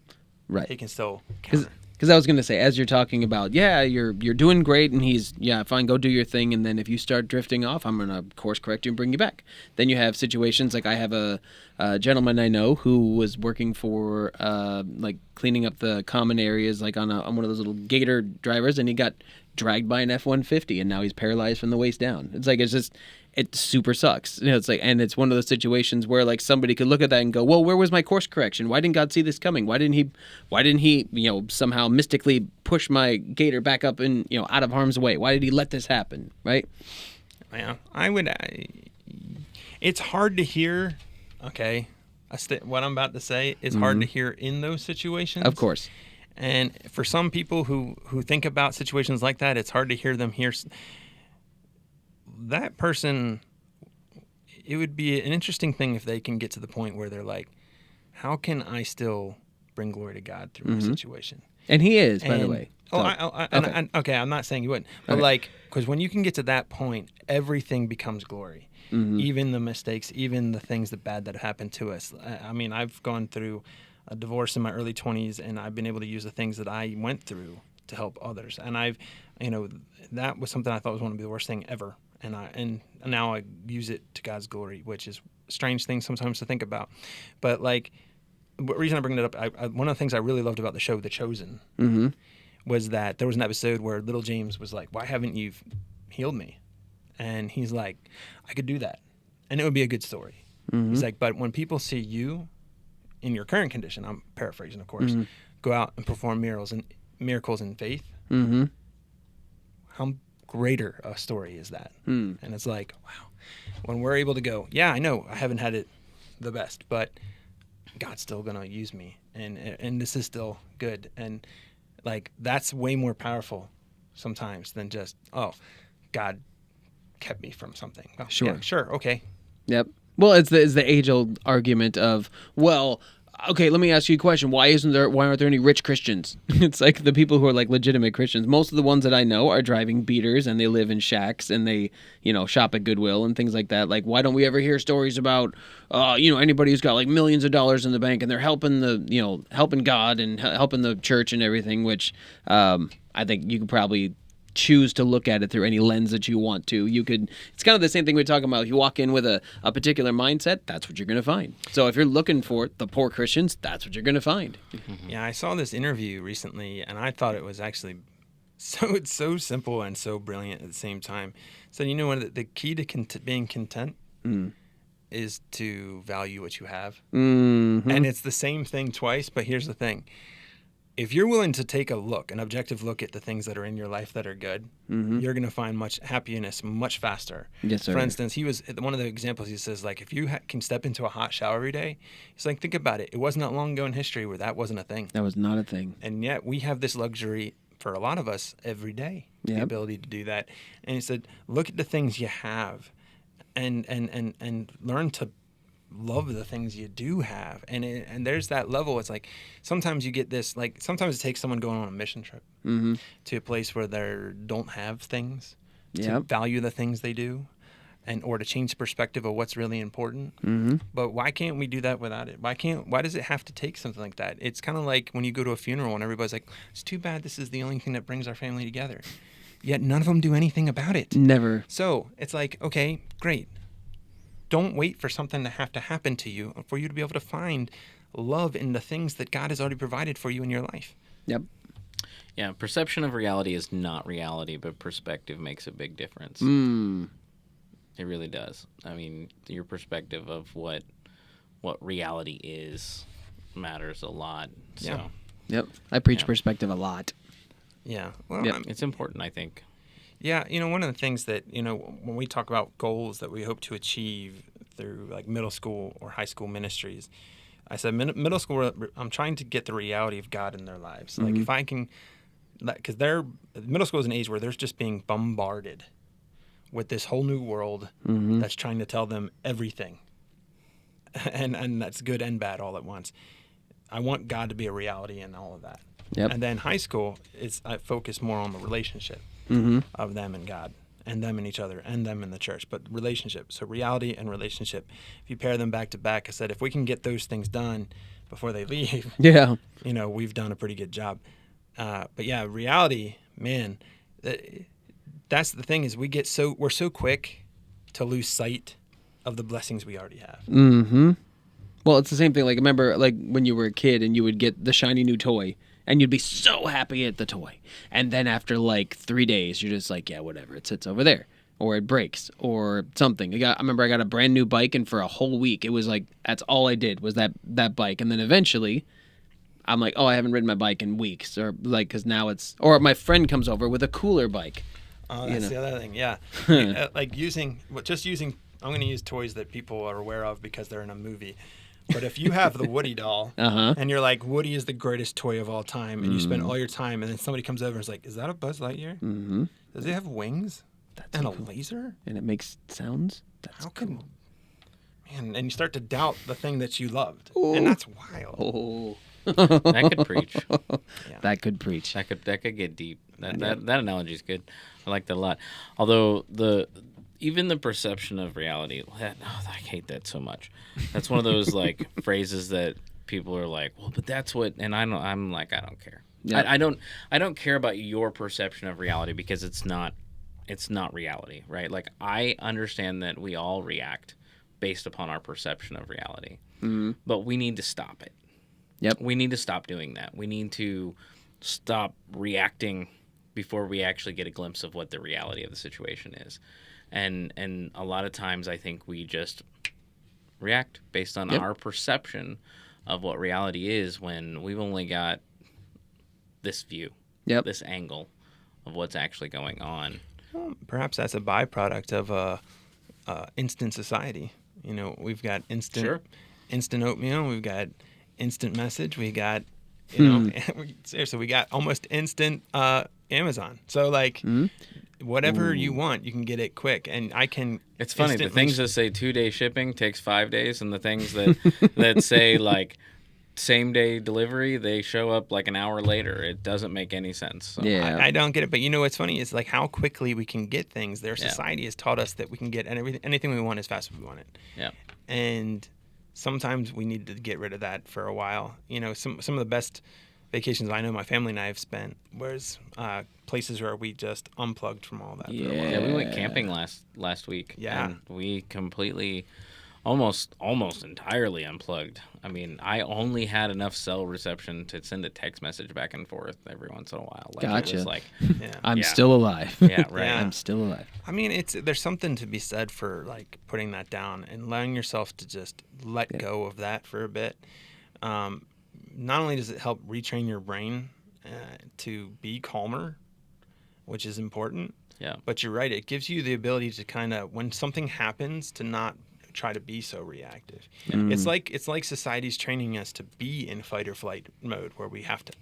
Right. He can still counter. Because I was going to say, as you're talking about, you're doing great, and he's, fine, go do your thing, and then if you start drifting off, I'm going to course correct you and bring you back. Then you have situations like I have a gentleman I know who was working for, cleaning up the common areas, like on one of those little gator drivers, and he got dragged by an F-150, and now he's paralyzed from the waist down. It's like, it super sucks. It's like, and it's one of those situations where like somebody could look at that and go, well, where was my course correction? Why didn't God see this coming? Why didn't he somehow mystically push my gator back up and, out of harm's way? Why did he let this happen? Right? Yeah, it's hard to hear. Okay. What I'm about to say is hard to hear in those situations. Of course. And for some people who think about situations like that, it's hard to hear them hear that person. It would be an interesting thing if they can get to the point where they're like, how can I still bring glory to God through my situation? And he is, by the way. Okay, I'm not saying you wouldn't. But because when you can get to that point, everything becomes glory. Even the mistakes, even the things that happened to us. I mean, I've gone through a divorce in my early 20s, and I've been able to use the things that I went through to help others. And that was something I thought was one of the worst thing ever. And now I use it to God's glory, which is a strange thing sometimes to think about. But the reason I bring it up, one of the things I really loved about the show, The Chosen, was that there was an episode where little James was like, why haven't you healed me? And he's like, I could do that. And it would be a good story. He's like, but when people see you in your current condition, I'm paraphrasing, of course, go out and perform miracles in faith, how greater a story is that? And it's like, wow, when we're able to go, I know I haven't had it the best, but God's still gonna use me, and this is still good, and like that's way more powerful sometimes than just God kept me from something. Oh, Sure. yeah, sure, okay. Yep. Well, it's the age-old argument of, well, okay, let me ask you a question. Why aren't there any rich Christians? It's like the people who are like legitimate Christians. Most of the ones that I know are driving beaters and they live in shacks and they, shop at Goodwill and things like that. Like, why don't we ever hear stories about, anybody who's got like millions of dollars in the bank and they're helping helping God and helping the church and everything, which I think you could probably choose to look at it through any lens that you want to. It's kind of the same thing we're talking about. If you walk in with a particular mindset, that's what you're going to find. So if you're looking for the poor Christians, that's what you're going to find. Yeah, I saw this interview recently, and I thought it was actually it's so simple and so brilliant at the same time. So the key to being content is to value what you have. Mm-hmm. And it's the same thing twice, but here's the thing. If you're willing to take an objective look at the things that are in your life that are good, you're going to find much happiness much faster. Yes, sir. For instance, one of the examples he says, like, if you can step into a hot shower every day, he's like, think about it. It wasn't that long ago in history where that wasn't a thing. That was not a thing. And yet we have this luxury for a lot of us every day, the ability to do that. And he said, look at the things you have and learn to love the things you do have, and there's that level. It's like sometimes you get this, like sometimes it takes someone going on a mission trip to a place where they don't have things to value the things they do, or to change the perspective of what's really important. But why can't we do that without it? Why does it have to take something like that? It's kind of like when you go to a funeral and everybody's like, it's too bad this is the only thing that brings our family together, yet none of them do anything about it. Never. So it's like, okay, great. Don't wait for something to have to happen to you for you to be able to find love in the things that God has already provided for you in your life. Yep. Yeah, perception of reality is not reality, but perspective makes a big difference. It really does. I mean, your perspective of what reality is matters a lot. So. Yeah. Yep. I preach perspective a lot. Yeah. Well, it's important, I think. Yeah, one of the things that, when we talk about goals that we hope to achieve through like middle school or high school ministries, I said middle school, I'm trying to get the reality of God in their lives. Like if I can, because middle school is an age where they're just being bombarded with this whole new world that's trying to tell them everything. And that's good and bad all at once. I want God to be a reality in all of that. Yep. And then high school, I focus more on the relationship of them and God, and them and each other, and them and the church. But relationship, so reality and relationship. If you pair them back to back, I said, if we can get those things done before they leave, we've done a pretty good job. But yeah, reality, man, that's the thing is we're so quick to lose sight of the blessings we already have. Well, it's the same thing. Like, remember, like when you were a kid and you would get the shiny new toy, and you'd be so happy at the toy. And then after like 3 days, you're just like, yeah, whatever. It sits over there. Or it breaks. Or something. I remember I got a brand new bike, and for a whole week, it was like, that's all I did was that bike. And then eventually, I'm like, oh, I haven't ridden my bike in weeks. Or like, because now or my friend comes over with a cooler bike. That's the other thing, yeah. Like using, I'm going to use toys that people are aware of because they're in a movie. But if you have the Woody doll, and you're like, Woody is the greatest toy of all time, and you spend all your time, and then somebody comes over and is like, is that a Buzz Lightyear? Does it have wings? And a laser? And it makes sounds? How cool. Man, and you start to doubt the thing that you loved. Ooh. And that's wild. Oh. That could preach. Yeah. That could preach. That could get deep. That analogy is good. I like that a lot. Although even the perception of reality, I hate that so much. That's one of those like phrases that people are like, well, but that's what, and I'm like, I don't care. Yeah. I don't care about your perception of reality because it's not reality, right? Like I understand that we all react based upon our perception of reality, but we need to stop it. Yep. We need to stop doing that. We need to stop reacting before we actually get a glimpse of what the reality of the situation is. And a lot of times I think we just react based on our perception of what reality is when we've only got this view, this angle of what's actually going on. Well, perhaps that's a byproduct of instant society. We've got instant. Sure. instant oatmeal, we've got instant message, we got, you know, seriously, we got almost instant Amazon. So like whatever you want, you can get it quick. And I can. It's funny. The things that say 2-day shipping takes 5 days, and the things that that say like same day delivery, they show up like an hour later. It doesn't make any sense. So. Yeah, I don't get it. But you know what's funny is like how quickly we can get things. Their society has taught us that we can get anything we want as fast as we want it. Yeah. And sometimes we need to get rid of that for a while. You know, some of the best vacations I know my family and I have spent was places where we just unplugged from all that. For a while. Yeah, we went camping last week. Yeah. And we completely, almost entirely unplugged. I mean, I only had enough cell reception to send a text message back and forth every once in a while. Like, gotcha. It was like, I'm still alive. Yeah, right. Yeah. I'm still alive. I mean, there's something to be said for like putting that down and allowing yourself to just let go of that for a bit. Not only does it help retrain your brain to be calmer, which is important. Yeah. But you're right. It gives you the ability to kind of, when something happens, to not try to be so reactive. It's like society's training us to be in fight or flight mode, where we have to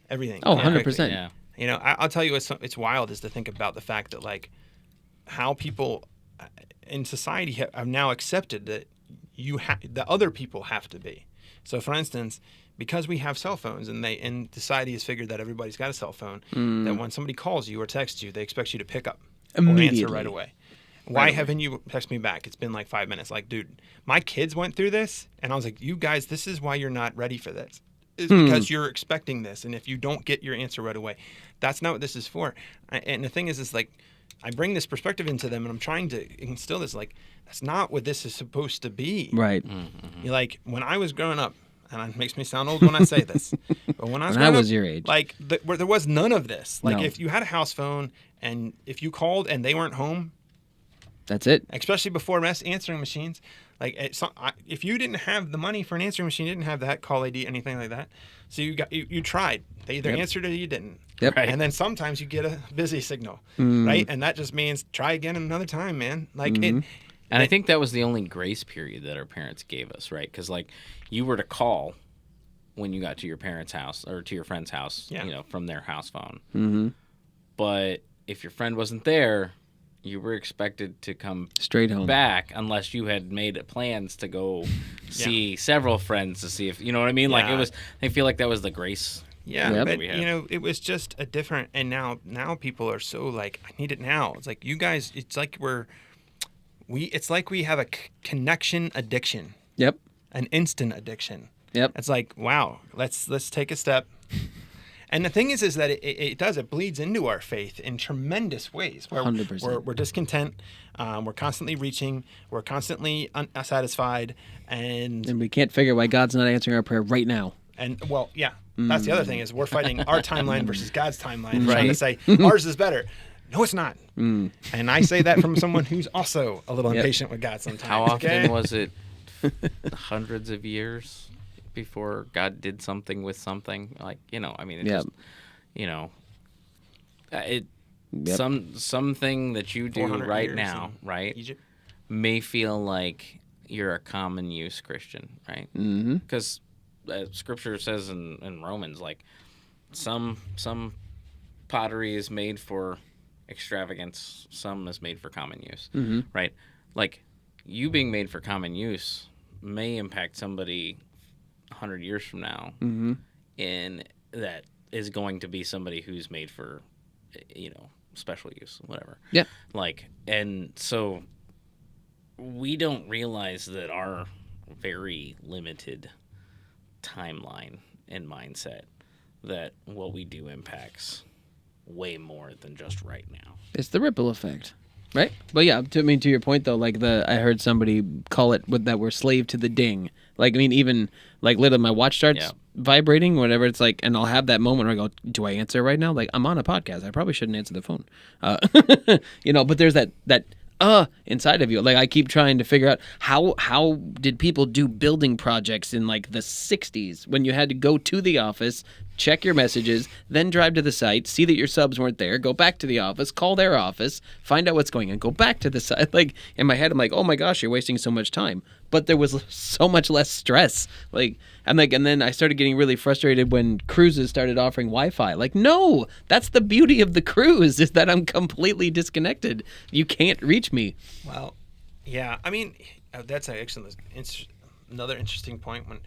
everything. Oh, 100%. Yeah. You know, I'll tell you it's wild is to think about the fact that like how people in society have now accepted that the other people have to be. So, for instance, because we have cell phones and society has figured that everybody's got a cell phone, that when somebody calls you or texts you, they expect you to pick up or answer right away. Why haven't you texted me back? It's been like 5 minutes. Like, dude, my kids went through this, and I was like, you guys, this is why you're not ready for this. Is because you're expecting this, and if you don't get your answer right away, that's not what this is for. And the thing is like, I bring this perspective into them, and I'm trying to instill this, like, that's not what this is supposed to be. Right. You're like, when I was growing up, and it makes me sound old when I say this, but when I was When I growing was up, your age. like, where there was none of this. Like, No. if you had a house phone, and if you called and they weren't home, That's it. especially before answering machines, like if you didn't have the money for an answering machine, you didn't have that call ID, anything like that. So you tried. They either answered or you didn't. Yep. Right. And then sometimes you get a busy signal, right? And that just means try again another time, man. Like And I think that was the only grace period that our parents gave us, right? Because like you were to call when you got to your parents' house or to your friend's house, you know, from their house phone. Mm-hmm. But if your friend wasn't there, you were expected to come Straight home. back unless you had made plans to go see several friends to see if, you know what I mean? Like Yeah. it was, I feel like that was the grace. Yeah, Yep. but we had. you know, it was just a different. And now people are so like, I need it now. It's like you guys. It's like it's like we have a connection addiction, Yep. an instant addiction. Yep. It's like, wow, let's take a step. And the thing is that it bleeds into our faith in tremendous ways. Where 100%. We're discontent, we're constantly reaching, we're constantly unsatisfied, and we can't figure why God's not answering our prayer right now. well, yeah. That's the other thing is we're fighting our timeline versus God's timeline, trying to say ours is better. No, it's not. And I say that from someone who's also a little impatient with God sometimes. How often okay? was it hundreds of years before God did something with something? Like, you know, I mean, it just, you know, something that you do 400 right years now, in right, Egypt. may feel like you're a common use Christian, right? Because Scripture says in Romans, like, some pottery is made for extravagance, some is made for common use, right? Like, you being made for common use may impact somebody 100 years from now, and that is going to be somebody who's made for, you know, special use, whatever. Yeah. Like, and so we don't realize that our very limited timeline and mindset, that what we do impacts way more than just right now. It's the ripple effect, right? But yeah, to your point though, like I heard somebody call it that we're slave to the ding. Like, I mean, even like literally my watch starts vibrating, whatever. It's like, and I'll have that moment where I go, do I answer right now? Like, I'm on a podcast. I probably shouldn't answer the phone. You know, but there's that inside of you. Like, I keep trying to figure out how did people do building projects in like the 60s when you had to go to the office, check your messages, then drive to the site, see that your subs weren't there, go back to the office, call their office, find out what's going on, go back to the site. Like, in my head, I'm like, oh my gosh, you're wasting so much time. But there was so much less stress. Like, and then I started getting really frustrated when cruises started offering Wi-Fi. Like, no, that's the beauty of the cruise, is that I'm completely disconnected. You can't reach me. Well, yeah, I mean, that's actually another interesting point, when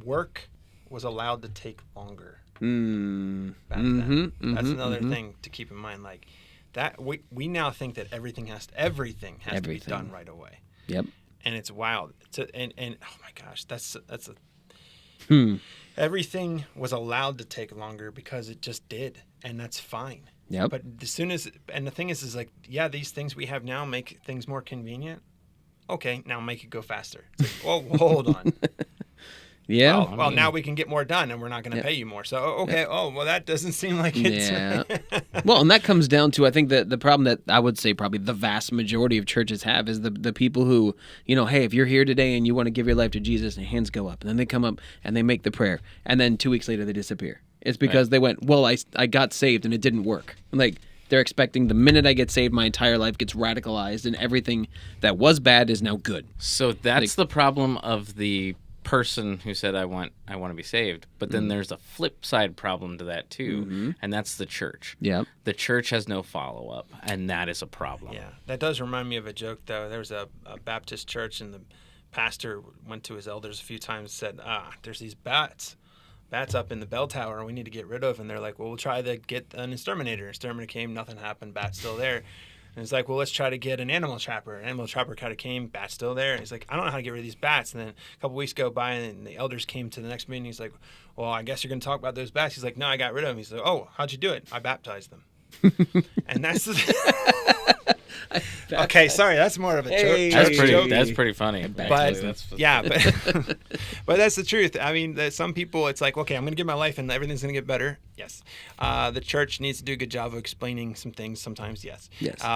work was allowed to take longer back then. That's another thing to keep in mind. Like, that we now think that everything has to be done right away. Yep. And it's wild. And oh my gosh, that's everything was allowed to take longer because it just did, and that's fine. Yep. But as soon as, and the thing is like, yeah, these things we have now make things more convenient. Okay, now make it go faster. It's like, well, hold on. Yeah. Well, now we can get more done, and we're not going to pay you more. So, okay. Yep. Oh, well, that doesn't seem like it's. Yeah. Well, and that comes down to, I think, that the problem that I would say probably the vast majority of churches have is the people who, hey, if you're here today and you want to give your life to Jesus, and hands go up, and then they come up and they make the prayer, and then 2 weeks later they disappear. It's because they went, well, I got saved and it didn't work. Like, they're expecting the minute I get saved, my entire life gets radicalized, and everything that was bad is now good. So that's the problem of the person who said I want to be saved, but then there's a flip side problem to that too, and that's the church. Yeah, the church has no follow-up, and that is a problem. Yeah, that does remind me of a joke, though. There was a Baptist church, and the pastor went to his elders a few times and said, there's these bats up in the bell tower we need to get rid of. And they're like, well, we'll try to get an exterminator. Exterminator came, nothing happened, bat's still there. And it's like, well, let's try to get an animal trapper. An animal trapper kind of came, bat's still there. And he's like, I don't know how to get rid of these bats. And then a couple weeks go by, and the elders came to the next meeting. He's like, well, I guess you're going to talk about those bats. He's like, no, I got rid of them. He's like, oh, how'd you do it? I baptized them. And that's the... Okay, sorry, that's more of a joke. That's pretty funny. But but that's the truth. I mean, some people, it's like, okay, I'm going to give my life and everything's going to get better. Yes. The church needs to do a good job of explaining some things sometimes. Yes.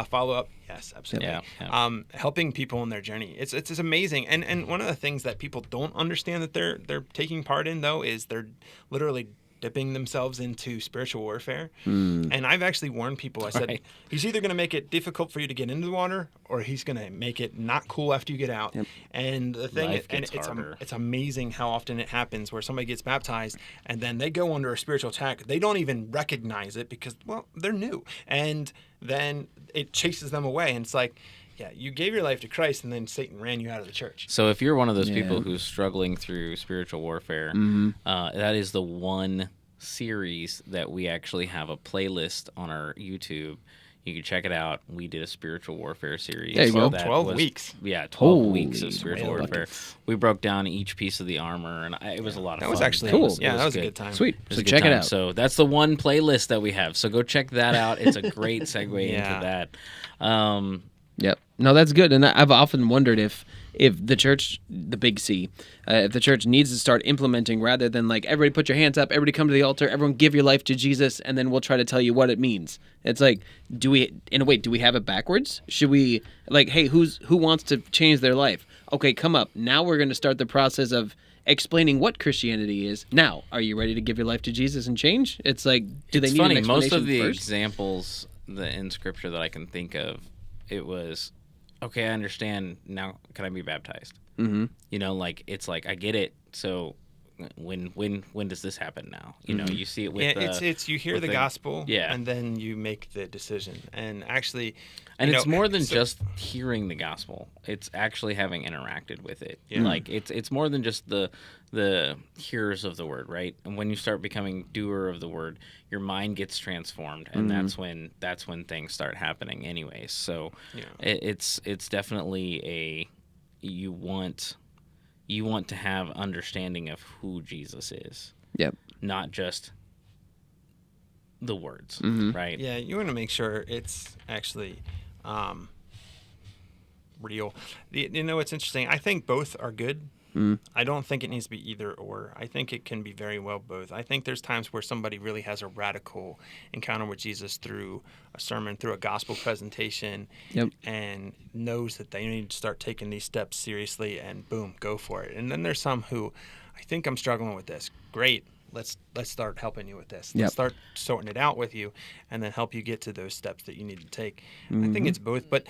Follow up. Yes, absolutely. Yeah. Helping people in their journey. It's amazing. And one of the things that people don't understand that they're taking part in, though, is they're literally dipping themselves into spiritual warfare. And I've actually warned people. I said, he's either going to make it difficult for you to get into the water, or he's going to make it not cool after you get out. Yep. And the thing is, and it's amazing how often it happens where somebody gets baptized and then they go under a spiritual attack. They don't even recognize it because, well, they're new. And then it chases them away. And it's like, yeah, you gave your life to Christ, and then Satan ran you out of the church. So if you're one of those people who's struggling through spiritual warfare, that is the one series that we actually have a playlist on our YouTube. You can check it out. We did a spiritual warfare series. There you go. 12 weeks. Yeah, 12 weeks of spiritual warfare. We broke down each piece of the armor, and it was a lot of fun. That was actually cool. That was a good time. Sweet. So check it out. So that's the one playlist that we have. So go check that out. It's a great segue into that. Yep. No, that's good. And I've often wondered if the church, the big C, if the church needs to start implementing, rather than like, everybody put your hands up, everybody come to the altar, everyone give your life to Jesus, and then we'll try to tell you what it means. It's like, do we have it backwards? Should we, like, hey, who wants to change their life? Okay, come up. Now we're going to start the process of explaining what Christianity is. Now, are you ready to give your life to Jesus and change? It's like, do they need an explanation most of the first? examples in Scripture that I can think of, it was, okay, I understand. Now, can I be baptized? Like, it's like, I get it. So when does this happen now? You see it with it's you hear the gospel, and then you make the decision. And actually, and it's more than just hearing the gospel. It's actually having interacted with it. Yeah. Like, it's more than just the hearers of the word, right? And when you start becoming doer of the word, your mind gets transformed, and that's when things start happening anyways. So it's definitely you want to have understanding of who Jesus is. Yep. Not just the words, right? Yeah, you want to make sure it's actually real. It's interesting. I think both are good. I don't think it needs to be either or. I think it can be very well both. I think there's times where somebody really has a radical encounter with Jesus through a sermon, through a gospel presentation, and knows that they need to start taking these steps seriously, and boom, go for it. And then there's some who, I think I'm struggling with this. Great. let's start helping you with this. Yep. Let's start sorting it out with you, and then help you get to those steps that you need to take. I think Mm-hmm. it's both, but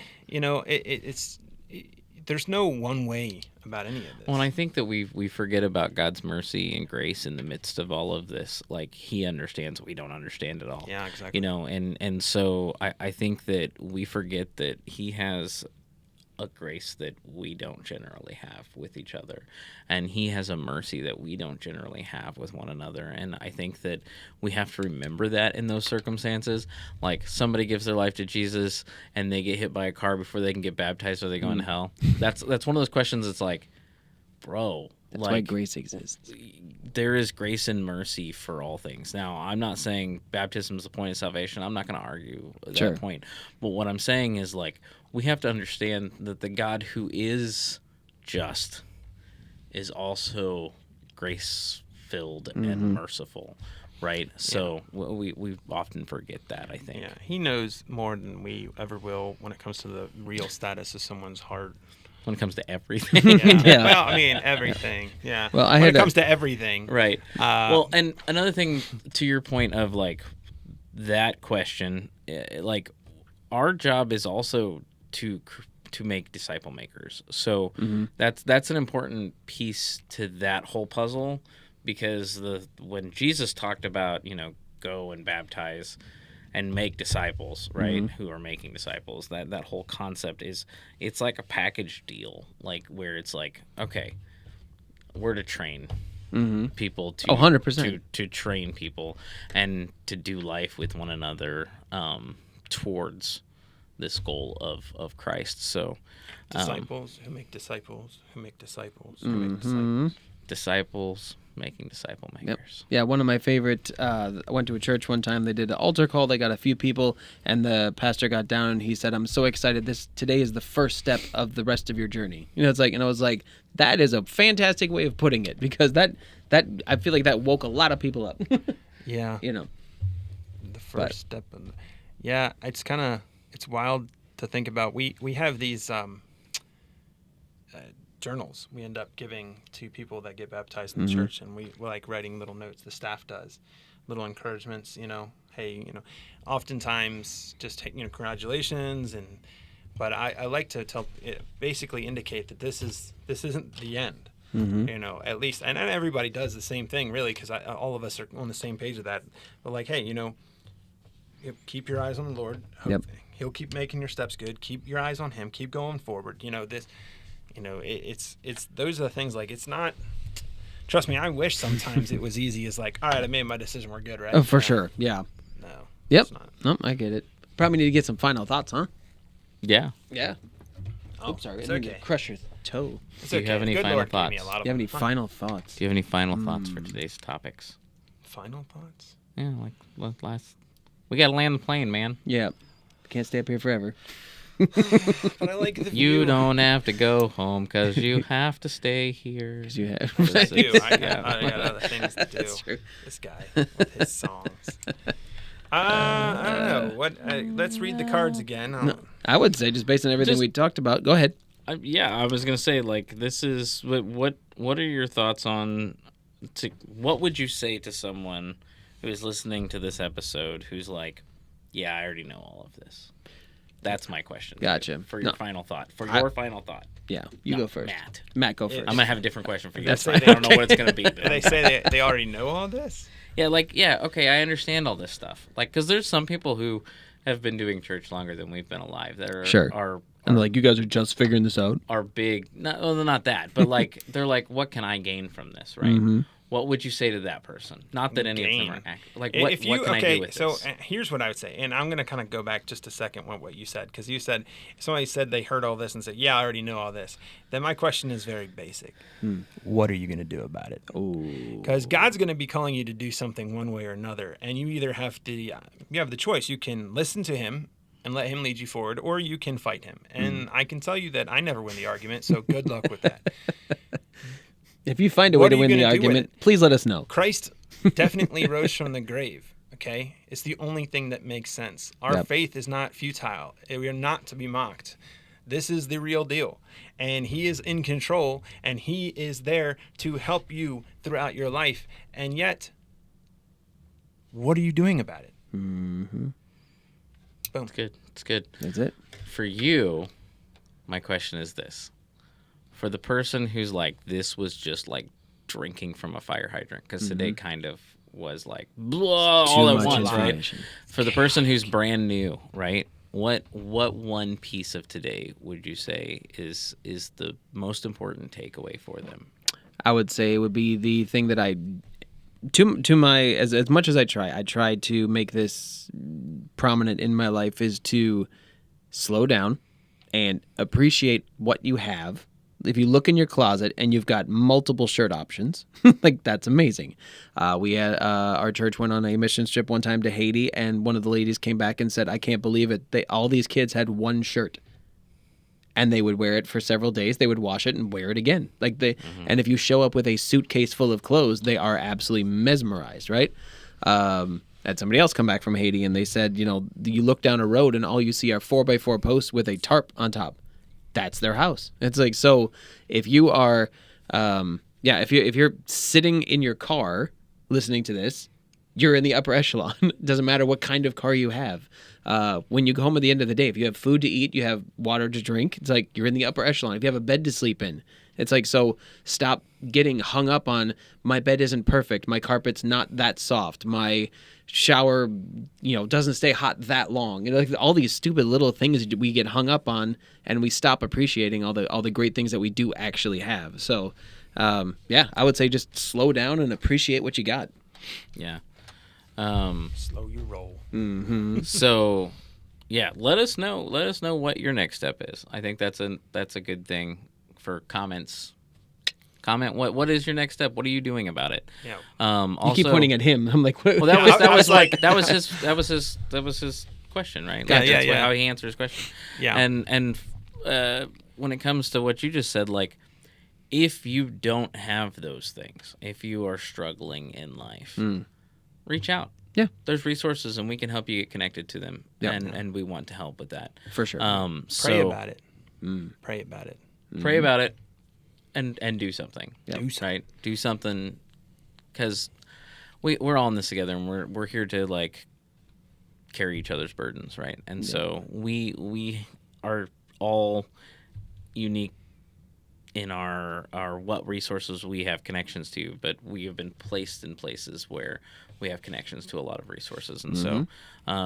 there's no one way about any of this. Well, and I think that we forget about God's mercy and grace in the midst of all of this. Like, he understands what we don't understand at all. Yeah, exactly. And so I think that we forget that he has a grace that we don't generally have with each other, and he has a mercy that we don't generally have with one another. And I think that we have to remember that in those circumstances. Like, somebody gives their life to Jesus and they get hit by a car before they can get baptized, or they go in hell. That's one of those questions. It's like, bro, That's like, why grace exists. there is grace and mercy for all things. Now, I'm not saying baptism is the point of salvation. I'm not going to argue Sure. that point. But what I'm saying is, like, we have to understand that the God who is just is also grace-filled and merciful, right? So we often forget that, I think. Yeah, he knows more than we ever will when it comes to the real status of someone's heart. When it comes to everything. Yeah. Yeah. Well, I mean, everything. Yeah. Well, when it comes to everything. Right. Well, and another thing to your point of, like, that question, like, our job is also to make disciple makers. So that's an important piece to that whole puzzle, because when Jesus talked about, go and baptize and make disciples, right? Who are making disciples. That whole concept it's like a package deal, like, where it's like, okay, we're to train people to 100%. to train people and to do life with one another towards this goal of Christ. So Disciples who make disciples who make disciples who make disciples. disciples making disciple makers. Yeah, one of my favorite, I went to a church one time, they did an altar call, they got a few people, and the pastor got down and he said, I'm so excited, today is the first step of the rest of your journey. It's like, and I was like, that is a fantastic way of putting it, because that I feel like that woke a lot of people up. Yeah. The first step. Yeah, it's wild to think about. We have these journals we end up giving to people that get baptized in the church, and we're like writing little notes. The staff does little encouragements, hey, oftentimes just congratulations, but I like to basically indicate that this isn't the end. At least, and everybody does the same thing, really, because all of us are on the same page of that. But, like, hey, keep your eyes on the Lord. Yep. He'll keep making your steps good. Keep your eyes on Him. Keep going forward. It's those are the things. Like, it's not. Trust me, I wish sometimes it was easy as, like, all right, I made my decision. We're good, right? Oh, for sure. Yeah. No. Yep. It's not. No, I get it. Probably need to get some final thoughts, huh? Yeah. Yeah. Oh, Oops, sorry. it's I didn't mean okay. to crush your toe. It's Do you okay. have any Good final Lord gave me a thoughts? lot of Do you have any them. final thoughts? Do you have any final thoughts for today's topics? Final thoughts? Yeah, like last. We gotta land the plane, man. Yeah. Can't stay up here forever. But I like the view. You don't have to go home because you have to stay here. Because you have. I do. I Yeah. got other things to do. That's true. This guy with his songs. I don't know. Let's read the cards again. I would say, just based on everything Just- we talked about, go ahead. I was gonna say, like, this is what are your thoughts on? What would you say to someone who is listening to this episode who's like, yeah, I already know all of this? That's my question. Gotcha. For your No. final thought. I- final thought. Yeah, you No, go first. Matt. Matt, go Yeah. first. I'm gonna have a different question for you. That's I right. don't know what it's gonna be. But They say they already know all this. Yeah, okay, I understand all this stuff. Like, because there's some people who have been doing church longer than we've been alive that are Sure. And they're like, you guys are just figuring this out. are big. Not that, but like they're like, what can I gain from this, right? Mhm. What would you say to that person? Not that any of them are like, If you, what can I do with so this? here's what I would say, and I'm going to kind of go back just a second on what you said, because you said, if somebody said they heard all this and said, yeah, I already know all this, then my question is very basic. What are you going to do about it? Because God's going to be calling you to do something one way or another, and you either have to, you have the choice. You can listen to Him and let Him lead you forward, or you can fight Him. And I can tell you that I never win the argument, so good luck with that. If you find a way What to are you win the gonna do with argument, please let us know. Christ definitely rose from the grave, okay? It's the only thing that makes sense. Our Yep. faith is not futile. We are not to be mocked. This is the real deal. And He is in control, and He is there to help you throughout your life. And yet, what are you doing about it? Mm-hmm. Boom. It's good. It's good. That's it. For you, my question is this. For the person who's like, this was just like drinking from a fire hydrant, because today kind of was like, blah, all at once, right? For the person who's brand new, right? What one piece of today would you say is the most important takeaway for them? I would say it would be the thing that I, to my, as much as I try to make this prominent in my life, is to slow down and appreciate what you have. If you look in your closet and you've got multiple shirt options, like that's amazing. We had our church went on a mission trip one time to Haiti, and one of the ladies came back and said, "I can't believe it. All these kids had one shirt, and they would wear it for several days. They would wash it and wear it again. And if you show up with a suitcase full of clothes, they are absolutely mesmerized, right?" Had somebody else come back from Haiti, and they said, you look down a road and all you see are 4x4 posts with a tarp on top. That's their house. It's like, so if you are, if you're sitting in your car listening to this, you're in the upper echelon. Doesn't matter what kind of car you have. When you go home at the end of the day, if you have food to eat, you have water to drink, it's like you're in the upper echelon. If you have a bed to sleep in, it's like, so stop getting hung up on, my bed isn't perfect, my carpet's not that soft, my shower, doesn't stay hot that long. Like all these stupid little things we get hung up on, and we stop appreciating all the great things that we do actually have. So, I would say just slow down and appreciate what you got. Yeah. Slow your roll. Mm-hmm. So, yeah, let us know what your next step is. I think that's a good thing for comments. Comment what is your next step? What are you doing about it? Yeah. You keep pointing at him. I'm like, what? Well, that was his question, right? That's how he answers his question. Yeah. And when it comes to what you just said, like, if you don't have those things, if you are struggling in life, reach out. Yeah. There's resources, and we can help you get connected to them. Yeah. And we want to help with that. For sure. Pray about it. Pray about it. Pray about it. And do something. Yep. Do something. Right? Do something, because we're all in this together, and we're here to like carry each other's burdens, right? And so we are all unique in our what resources we have connections to, but we have been placed in places where we have connections to a lot of resources, and so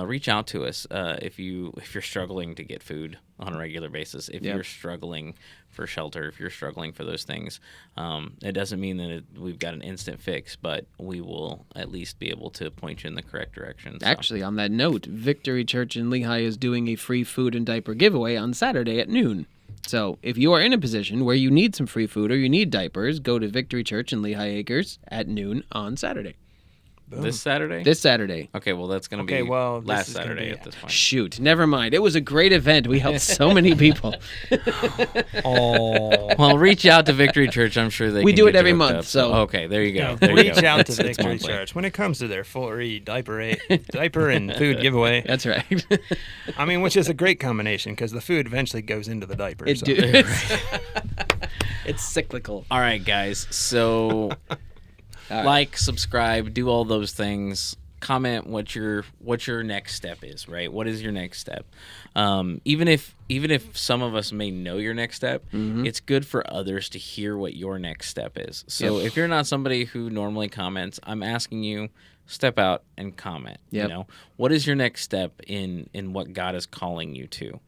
reach out to us if you're struggling to get food on a regular basis, if you're struggling for shelter, if you're struggling for those things. It doesn't mean that we've got an instant fix, but we will at least be able to point you in the correct direction. So. Actually, on that note, Victory Church in Lehigh is doing a free food and diaper giveaway on Saturday at noon. So if you are in a position where you need some free food or you need diapers, go to Victory Church in Lehigh Acres at noon on Saturday. Boom. This Saturday? This Saturday. Okay, well, that's going to be last Saturday at this point. Shoot, never mind. It was a great event. We helped so many people. Oh. Well, reach out to Victory Church. I'm sure they We can do get it every you hooked month, up. so- Okay, there you go. Reach out to It's Victory monthly. Church when it comes to their free diaper and food giveaway. That's right. I mean, which is a great combination because the food eventually goes into the diaper. It so. It's cyclical. All right, guys. So, like, subscribe, do all those things. Comment what your next step is, right? What is your next step? Even if some of us may know your next step, it's good for others to hear what your next step is. So if you're not somebody who normally comments, I'm asking you, step out and comment. Yep. You know, what is your next step in what God is calling you to?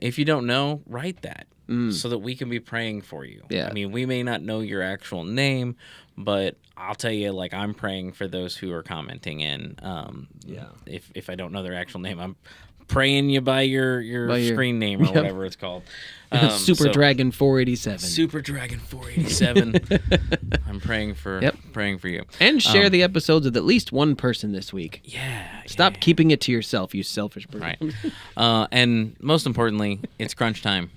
If you don't know, write that so that we can be praying for you. Yeah. I mean, we may not know your actual name, but I'll tell you, like, I'm praying for those who are commenting in. If I don't know their actual name, I'm praying you by your screen name or whatever it's called. Super Dragon 487. Super Dragon 487. I'm praying for you. And share the episodes with at least one person this week. Yeah. Stop keeping it to yourself, you selfish person. Right. And most importantly, it's crunch time.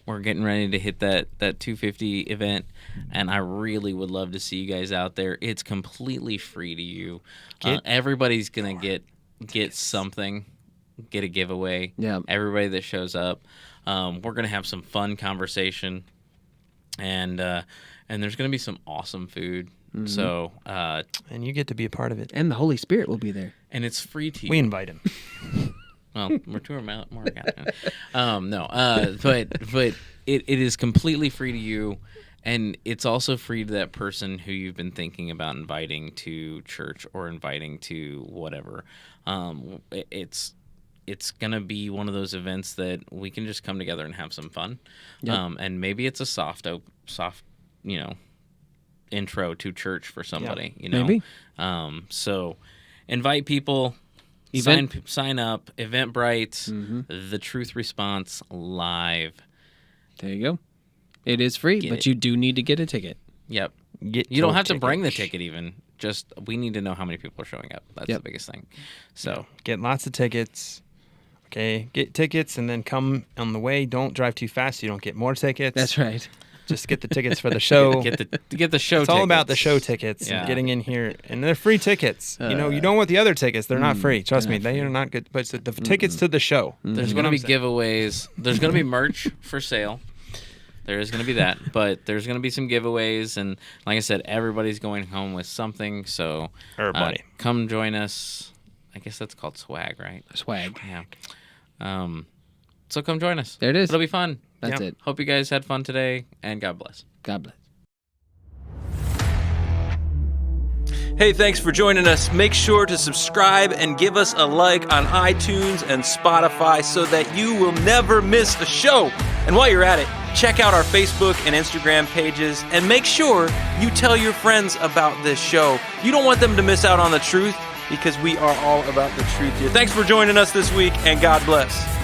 We're getting ready to hit that 250 event, and I really would love to see you guys out there. It's completely free to you. Everybody's gonna get something, get a giveaway. Yeah. Everybody that shows up, we're gonna have some fun conversation, and and there's going to be some awesome food. So, and you get to be a part of it. And the Holy Spirit will be there. And it's free to you. We invite him. Well, we're to more. But it is completely free to you, and it's also free to that person who you've been thinking about inviting to church or inviting to whatever. It's gonna be one of those events that we can just come together and have some fun. Yep. And maybe it's a soft, intro to church for somebody. Maybe. So invite people. Sign up. Eventbrite. The Truth Response Live. There you go. It is free, but you do need to get a ticket. Yep. You don't have to bring the ticket even. Just we need to know how many people are showing up. That's the biggest thing. So get lots of tickets. Okay, get tickets and then come on the way. Don't drive too fast so you don't get more tickets. That's right. Just get the tickets for the show. get the show. It's all about the show tickets and getting in here, and they're free tickets. You don't want the other tickets; they're not free. Trust me, they are not good. But it's the tickets to the show. There's going to be giveaways. There's going to be merch for sale. There is going to be that, but there's going to be some giveaways, and like I said, everybody's going home with something. So everybody, come join us. I guess that's called swag, right? Swag. Yeah. So come join us. There it is. It'll be fun. That's it. Hope you guys had fun today, and God bless. God bless. Hey, thanks for joining us. Make sure to subscribe and give us a like on iTunes and Spotify so that you will never miss a show. And while you're at it, check out our Facebook and Instagram pages and make sure you tell your friends about this show. You don't want them to miss out on the truth because we are all about the truth here. Thanks for joining us this week, and God bless.